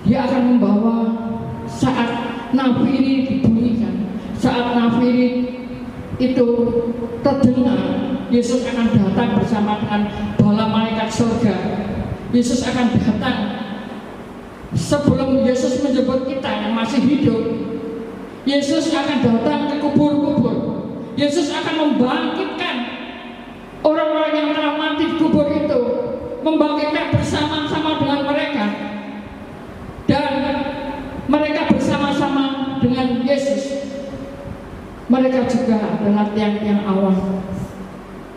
B: Dia akan membawa saat nafiri dibunyikan, saat nafiri itu terdengar, Yesus akan datang bersama dengan bala malaikat surga. Yesus akan datang sebelum Yesus menjemput kita yang masih hidup. Yesus akan datang ke kubur-kubur. Yesus akan membangkitkan orang-orang yang telah mati di kubur itu, membangkitkan bersama-sama dengan mereka, dan mereka bersama-sama dengan Yesus. Mereka juga adalah tiang-tiang awan.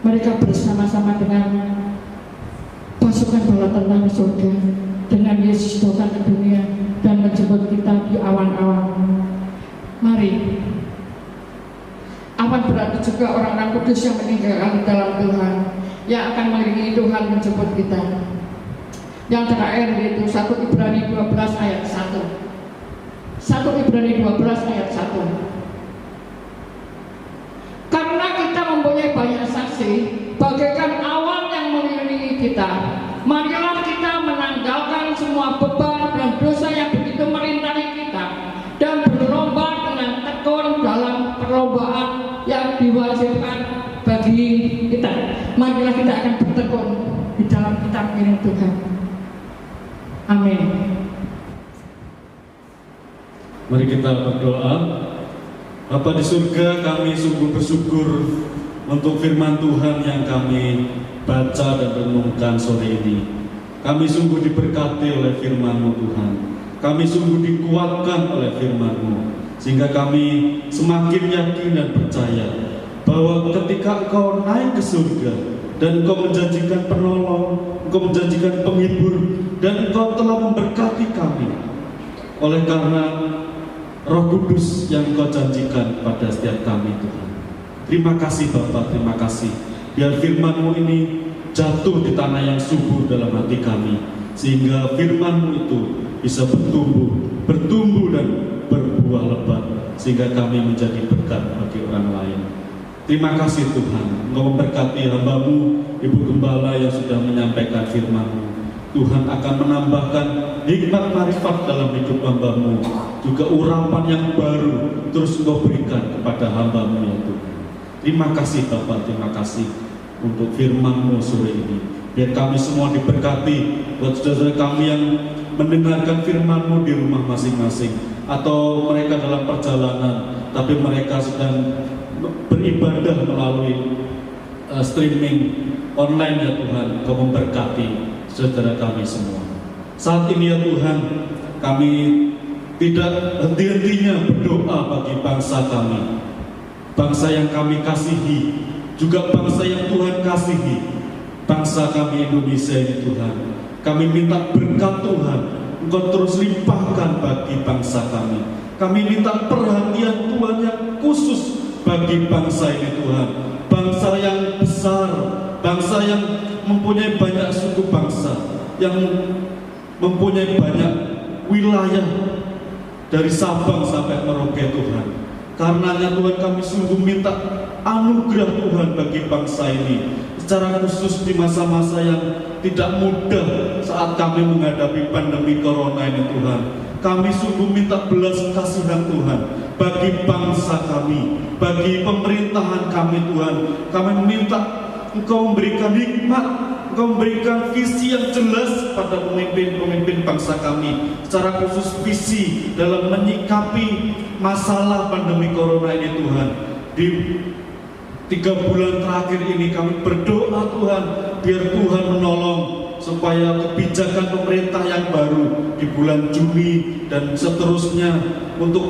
B: Mereka bersama-sama dengan pasukan bala tentara surga, dengan Yesus datang ke dunia dan menjemput kita di awan-awan. Mari, awan berarti juga orang-orang kudus yang meninggalkan di dalam Tuhan, yang akan mengiringi Tuhan menjemput kita. Yang terakhir yaitu 1 Ibrani 12 ayat 1. 1 Ibrani 12 ayat 1. Karena kita mempunyai banyak saksi, bagaikan awan yang mengelilingi kita, marilah kita menanggalkan semua beban dan dosa yang begitu merintangi kita, dan berlomba dengan tekun dalam perlombaan yang diwajibkan bagi kita. Marilah kita akan bertekun di dalam kita mengiring Tuhan. Amin.
C: Mari kita berdoa. Bapa di surga, kami sungguh bersyukur untuk firman Tuhan yang kami baca dan renungkan sore ini. Kami sungguh diberkati oleh firman-Mu Tuhan. Kami sungguh dikuatkan oleh firman-Mu, sehingga kami semakin yakin dan percaya bahwa ketika Engkau naik ke surga dan Engkau menjanjikan penolong, Engkau menjanjikan penghibur, dan Engkau telah memberkati kami oleh karena Roh Kudus yang Engkau janjikan pada setiap kami, Tuhan. Terima kasih Bapa, terima kasih. Biar firman-Mu ini jatuh di tanah yang subur dalam hati kami, sehingga firman-Mu itu bisa bertumbuh dan berbuah lebat, sehingga kami menjadi berkat bagi orang lain. Terima kasih Tuhan, Engkau memberkati hamba-Mu, Ibu Gembala yang sudah menyampaikan firman-Mu. Tuhan akan menambahkan hikmat marifat dalam hidup hamba-Mu, juga urapan yang baru terus Engkau berikan kepada hamba-Mu ya Tuhan. Terima kasih Bapak, terima kasih untuk firman-Mu sore ini. Biar kami semua diberkati, buat saudara kami yang mendengarkan firman-Mu di rumah masing-masing, atau mereka dalam perjalanan, tapi mereka sedang beribadah melalui streaming online ya Tuhan. Kau memberkati saudara kami semua. Saat ini ya Tuhan, kami tidak henti-hentinya berdoa bagi bangsa kami, bangsa yang kami kasihi, juga bangsa yang Tuhan kasihi, bangsa kami Indonesia ini Tuhan. Kami minta berkat Tuhan, Engkau terus limpahkan bagi bangsa kami. Kami minta perhatian Tuhan yang khusus bagi bangsa ini Tuhan. Bangsa yang besar, bangsa yang mempunyai banyak suku bangsa, yang mempunyai banyak wilayah dari Sabang sampai Merauke Tuhan. Karenanya Tuhan, kami sungguh minta anugerah Tuhan bagi bangsa ini, secara khusus di masa-masa yang tidak mudah saat kami menghadapi pandemi corona ini Tuhan. Kami sungguh minta belas kasihan Tuhan bagi bangsa kami, bagi pemerintahan kami Tuhan. Kami minta Engkau memberikan hikmat, Engkau memberikan visi yang jelas pada pemimpin-pemimpin bangsa kami, secara khusus visi dalam menyikapi masalah pandemi corona ini Tuhan. Di 3 bulan terakhir ini kami berdoa Tuhan, biar Tuhan menolong supaya kebijakan pemerintah yang baru di bulan Juni dan seterusnya untuk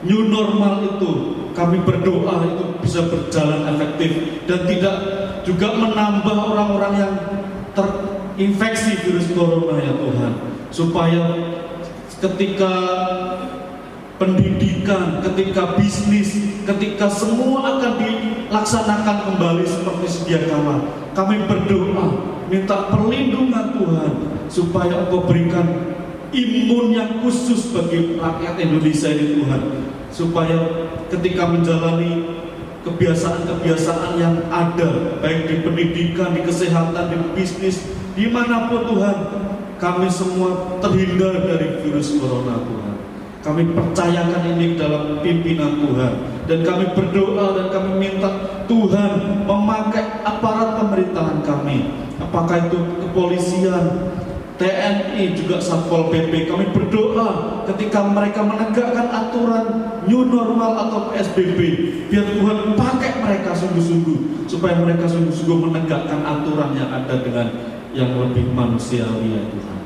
C: new normal itu, kami berdoa itu bisa berjalan efektif dan tidak juga menambah orang-orang yang terinfeksi virus corona ya Tuhan. Supaya ketika pendidikan, ketika bisnis, ketika semua akan dilaksanakan kembali seperti sedia kala, kami berdoa minta perlindungan Tuhan supaya Engkau berikan imun yang khusus bagi rakyat Indonesia ini Tuhan, supaya ketika menjalani kebiasaan-kebiasaan yang ada, baik di pendidikan, di kesehatan, di bisnis, dimanapun Tuhan, kami semua terhindar dari virus corona Tuhan. Kami percayakan ini dalam pimpinan Tuhan, dan kami berdoa dan kami minta Tuhan memakai aparat pemerintahan kami, apakah itu kepolisian, TNI, juga Satpol PP. Kami berdoa ketika mereka menegakkan aturan new normal atau PSBB, biar Tuhan pakai mereka sungguh-sungguh, supaya mereka sungguh-sungguh menegakkan aturan yang ada dengan yang lebih manusiawi ya Tuhan.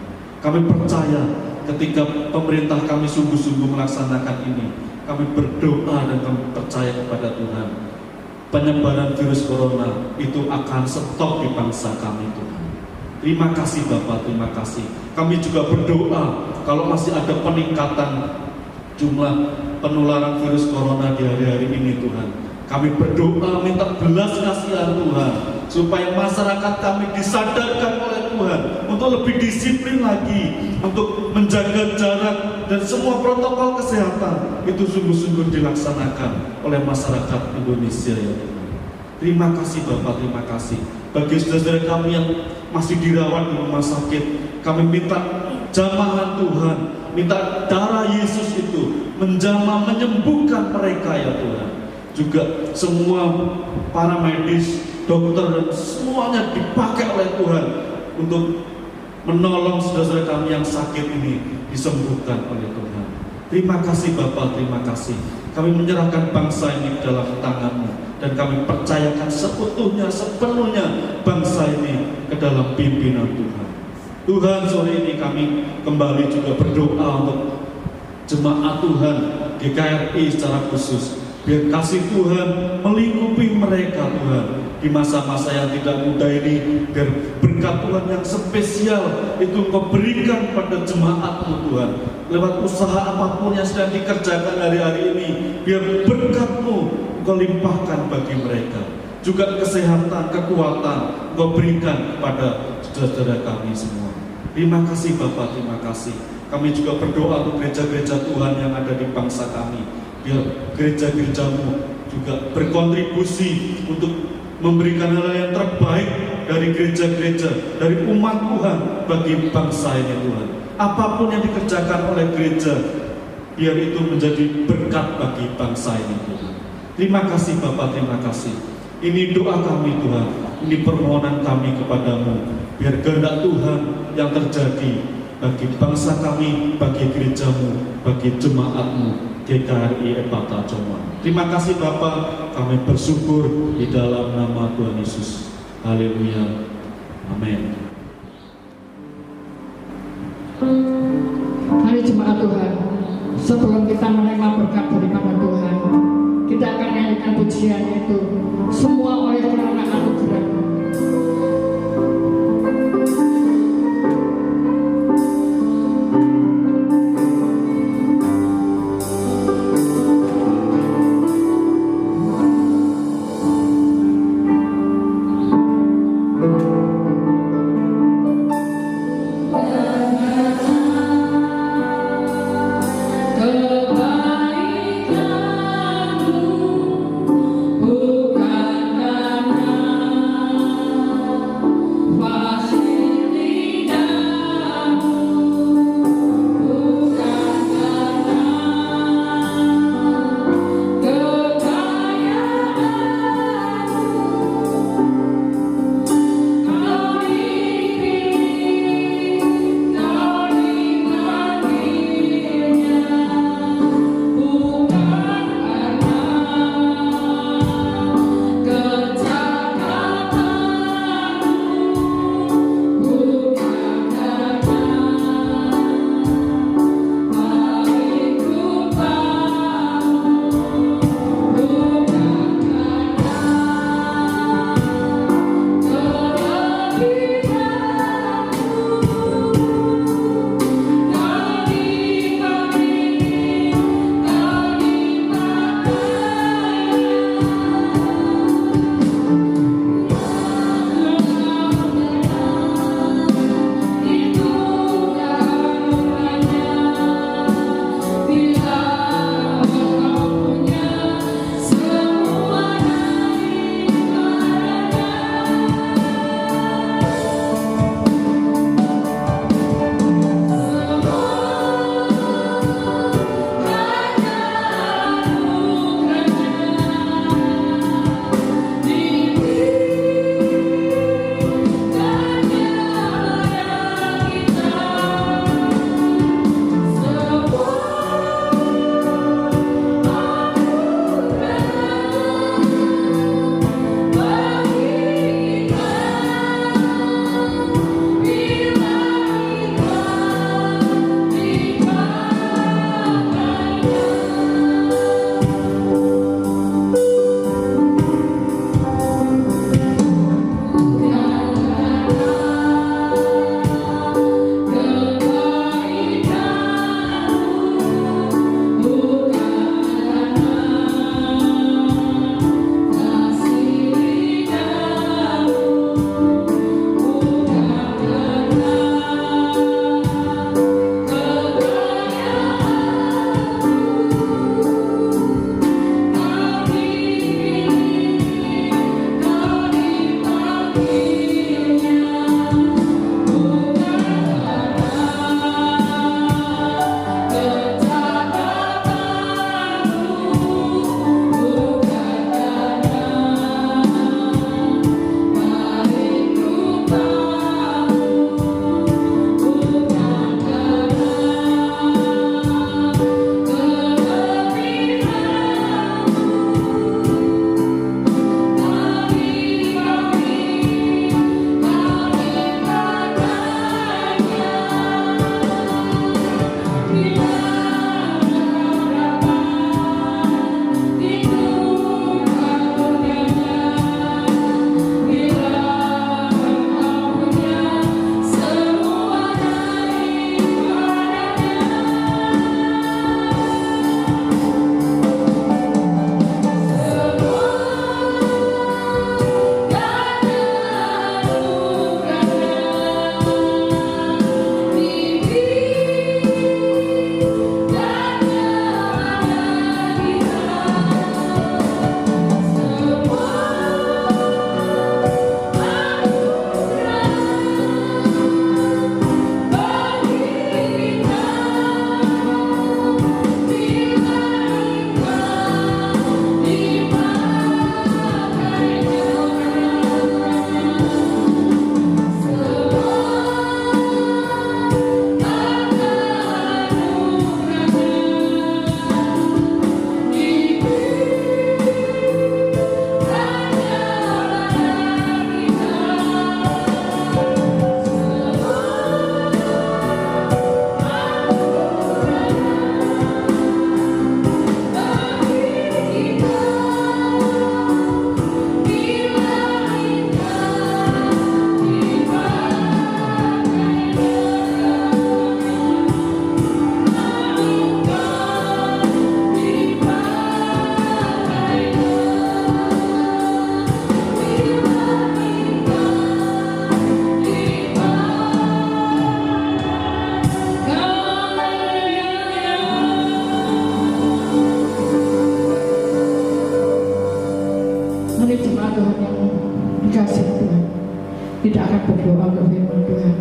C: Kami percaya ketika pemerintah kami sungguh-sungguh melaksanakan ini, kami berdoa dan kami percaya kepada Tuhan, penyebaran virus corona itu akan stop di bangsa kami Tuhan. Terima kasih Bapak, terima kasih. Kami juga berdoa kalau masih ada peningkatan jumlah penularan virus corona di hari-hari ini Tuhan, kami berdoa minta belas kasihan Tuhan, supaya masyarakat kami disadarkan oleh Tuhan untuk lebih disiplin lagi, untuk menjaga jarak dan semua protokol kesehatan itu sungguh-sungguh dilaksanakan oleh masyarakat Indonesia ya Tuhan. Terima kasih Bapak, terima kasih. Bagi saudara kami yang masih dirawat di rumah sakit, kami minta jamahan Tuhan, minta darah Yesus itu menjamah menyembuhkan mereka ya Tuhan. Juga semua para medis, dokter dan semuanya dipakai oleh Tuhan untuk menolong saudara kami yang sakit ini disembuhkan oleh Tuhan. Terima kasih Bapak, terima kasih. Kami menyerahkan bangsa ini ke dalam tangan-Mu, dan kami percayakan seutuhnya, sepenuhnya bangsa ini ke dalam pimpinan Tuhan. Tuhan, sore ini kami kembali juga berdoa untuk jemaat Tuhan GKRI secara khusus, biar kasih Tuhan melingkupi mereka Tuhan di masa-masa yang tidak mudah ini, biar berkat Tuhan yang spesial itu Kau berikan pada jemaat-Mu Tuhan, lewat usaha apapun yang sedang dikerjakan hari-hari ini, biar berkat-Mu Kau limpahkan bagi mereka. Juga kesehatan, kekuatan Kau berikan kepada saudara kami semua. Terima kasih Bapak, terima kasih. Kami juga berdoa untuk gereja-gereja Tuhan yang ada di bangsa kami. Biar gereja-gerejamu juga berkontribusi untuk memberikan hal yang terbaik dari gereja-gereja, dari umat Tuhan bagi bangsa ini Tuhan. Apapun yang dikerjakan oleh gereja, biar itu menjadi berkat bagi bangsa ini Tuhan. Terima kasih Bapak, terima kasih. Ini doa kami Tuhan, ini permohonan kami kepadamu. Biar kehendak Tuhan yang terjadi bagi bangsa kami, bagi gerejamu, bagi jemaatmu, GKRI Epata Joma. Terima kasih Bapak, kami bersyukur di dalam nama Tuhan Yesus. Haleluya. Amin.
B: Mari jemaat Tuhan, sebelum kita menerima berkat daripada Tuhan, kita akan nyanyikan pujian itu, semua oleh karena anugerah. kita akan berdoa untuk firman Tuhan.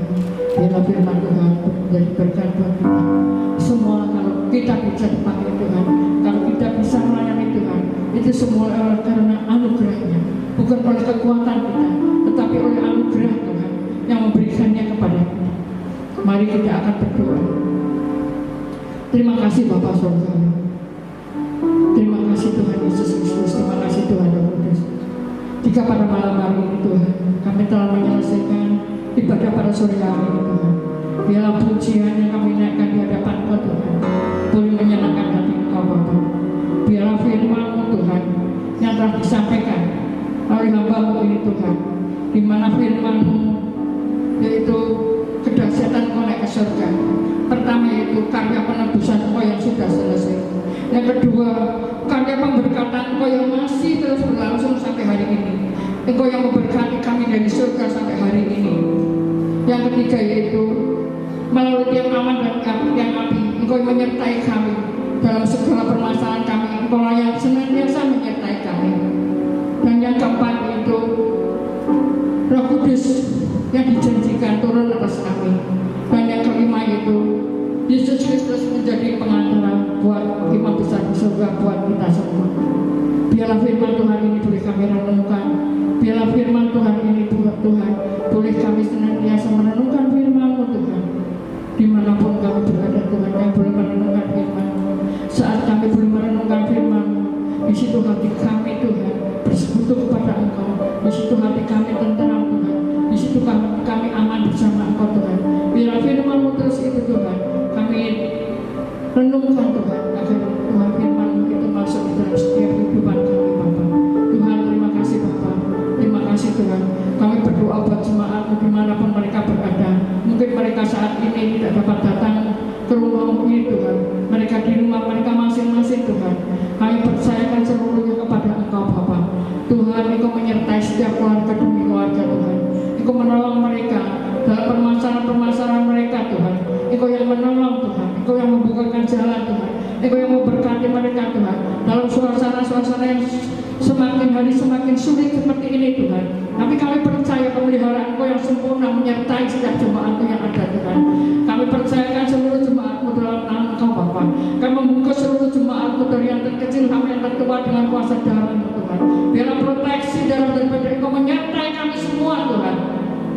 B: Biarlah firman Tuhan menjadi berkat buat kita semua. Kalau kita bisa dipakai Tuhan, kalau kita bisa melayani Tuhan, itu semua karena anugerahnya, bukan oleh kekuatan kita, tetapi oleh anugerah Tuhan yang memberikannya kepada kita. Mari kita akan berdoa. Terima kasih Bapa Surga. Terima kasih Tuhan Yesus Kristus. Terima kasih Tuhan Roh Kudus. Jika pada malam hari ini Tuhan kami telah menyelesaikan ibadah pada sore hari ini Tuhan, biarlah pujian yang kami naikkan di hadapan Engkau Tuhan boleh menyenangkan hati Engkau Bapa. Biarlah firman-Mu Tuhan yang telah disampaikan oleh hamba-Mu ini Tuhan, di mana firman-Mu yaitu kedahsyatan Engkau naik ke surga. Pertama yaitu karya penebusan Engkau yang sudah selesai. Yang kedua, karya pemberkatan Engkau yang masih terus berlangsung sampai hari ini. Engkau yang memberkati kami dari surga sampai hari ini. Yang ketiga yaitu melalui tiang aman dan tiang api, Engkau yang menyertai kami dalam segala permasalahan kami. Engkau yang senantiasa menyertai kami. Dan yang keempat yaitu Roh Kudus yang dijanjikan turun atas kami. Dan yang kelima yaitu Yesus Kristus menjadi pengantara buat imam besar di surga buat kita semua. Biarlah firman Tuhan ini boleh kami renungkan. Biarlah firman Tuhan ini Tuhan boleh kami senantiasa merenungkan firman-Mu Tuhan. Dimanapun kami berada Tuhan, yang boleh merenungkan firman-Mu. Saat kami boleh merenungkan firman-Mu, di situ hati kami Tuhan bersekutu kepada Engkau. Di situ hati kami tenteram Tuhan. Di situ kami aman bersama Engkau Tuhan. Biarlah firman-Mu terus itu Tuhan kami renungkan Tuhan, agar Tuhan firman-Mu itu masuk di dalam setiap kehidupan kami Bapa. Tuhan terima kasih Bapa. Terima kasih Tuhan. Kami berdoa buat jemaat-Mu dimanapun mereka berada. Mungkin mereka saat ini tidak dapat datang ke rumah-Mu ini Tuhan. Mereka di rumah mereka masing-masing Tuhan. Kami percayakan seluruhnya kepada Engkau Bapa. Tuhan, Engkau menyertai setiap keluarga demi keluarga Tuhan. Engkau menolong mereka dalam permasalahan-permasalahan mereka Tuhan. Engkau yang menolong Tuhan. Engkau yang membukakan jalan Tuhan. Engkau yang memberkati mereka Tuhan dalam suasana-suasana yang semakin hari semakin sulit seperti ini Tuhan. Tapi kami percaya pemeliharaan Engkau yang sempurna menyertai setiap jemaat-Mu yang ada Tuhan. Kami percayakan seluruh jemaat-Mu dalam tangan Engkau Bapa. Kami membungkus seluruh jemaat-Mu dari yang terkecil sampai yang tertua dengan kuasa darah-Mu Tuhan. Biarlah proteksi darah daripada Engkau menyertai kami semua Tuhan.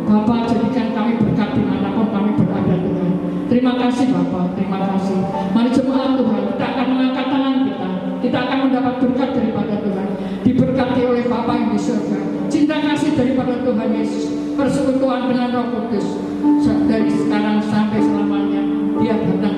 B: Bapa, jadikan kami berkat dimanapun kami berada Tuhan. Terima kasih Bapa, terima kasih. Mari jemaat Tuhan, kita akan mengangkat tangan kita. Kita akan mendapat berkat daripada Tuhan. Diberkati oleh Bapa yang di surga. Cinta kasih daripada Tuhan Yesus. Persekutuan dengan Roh Kudus. Dari sekarang sampai selamanya. Dia datang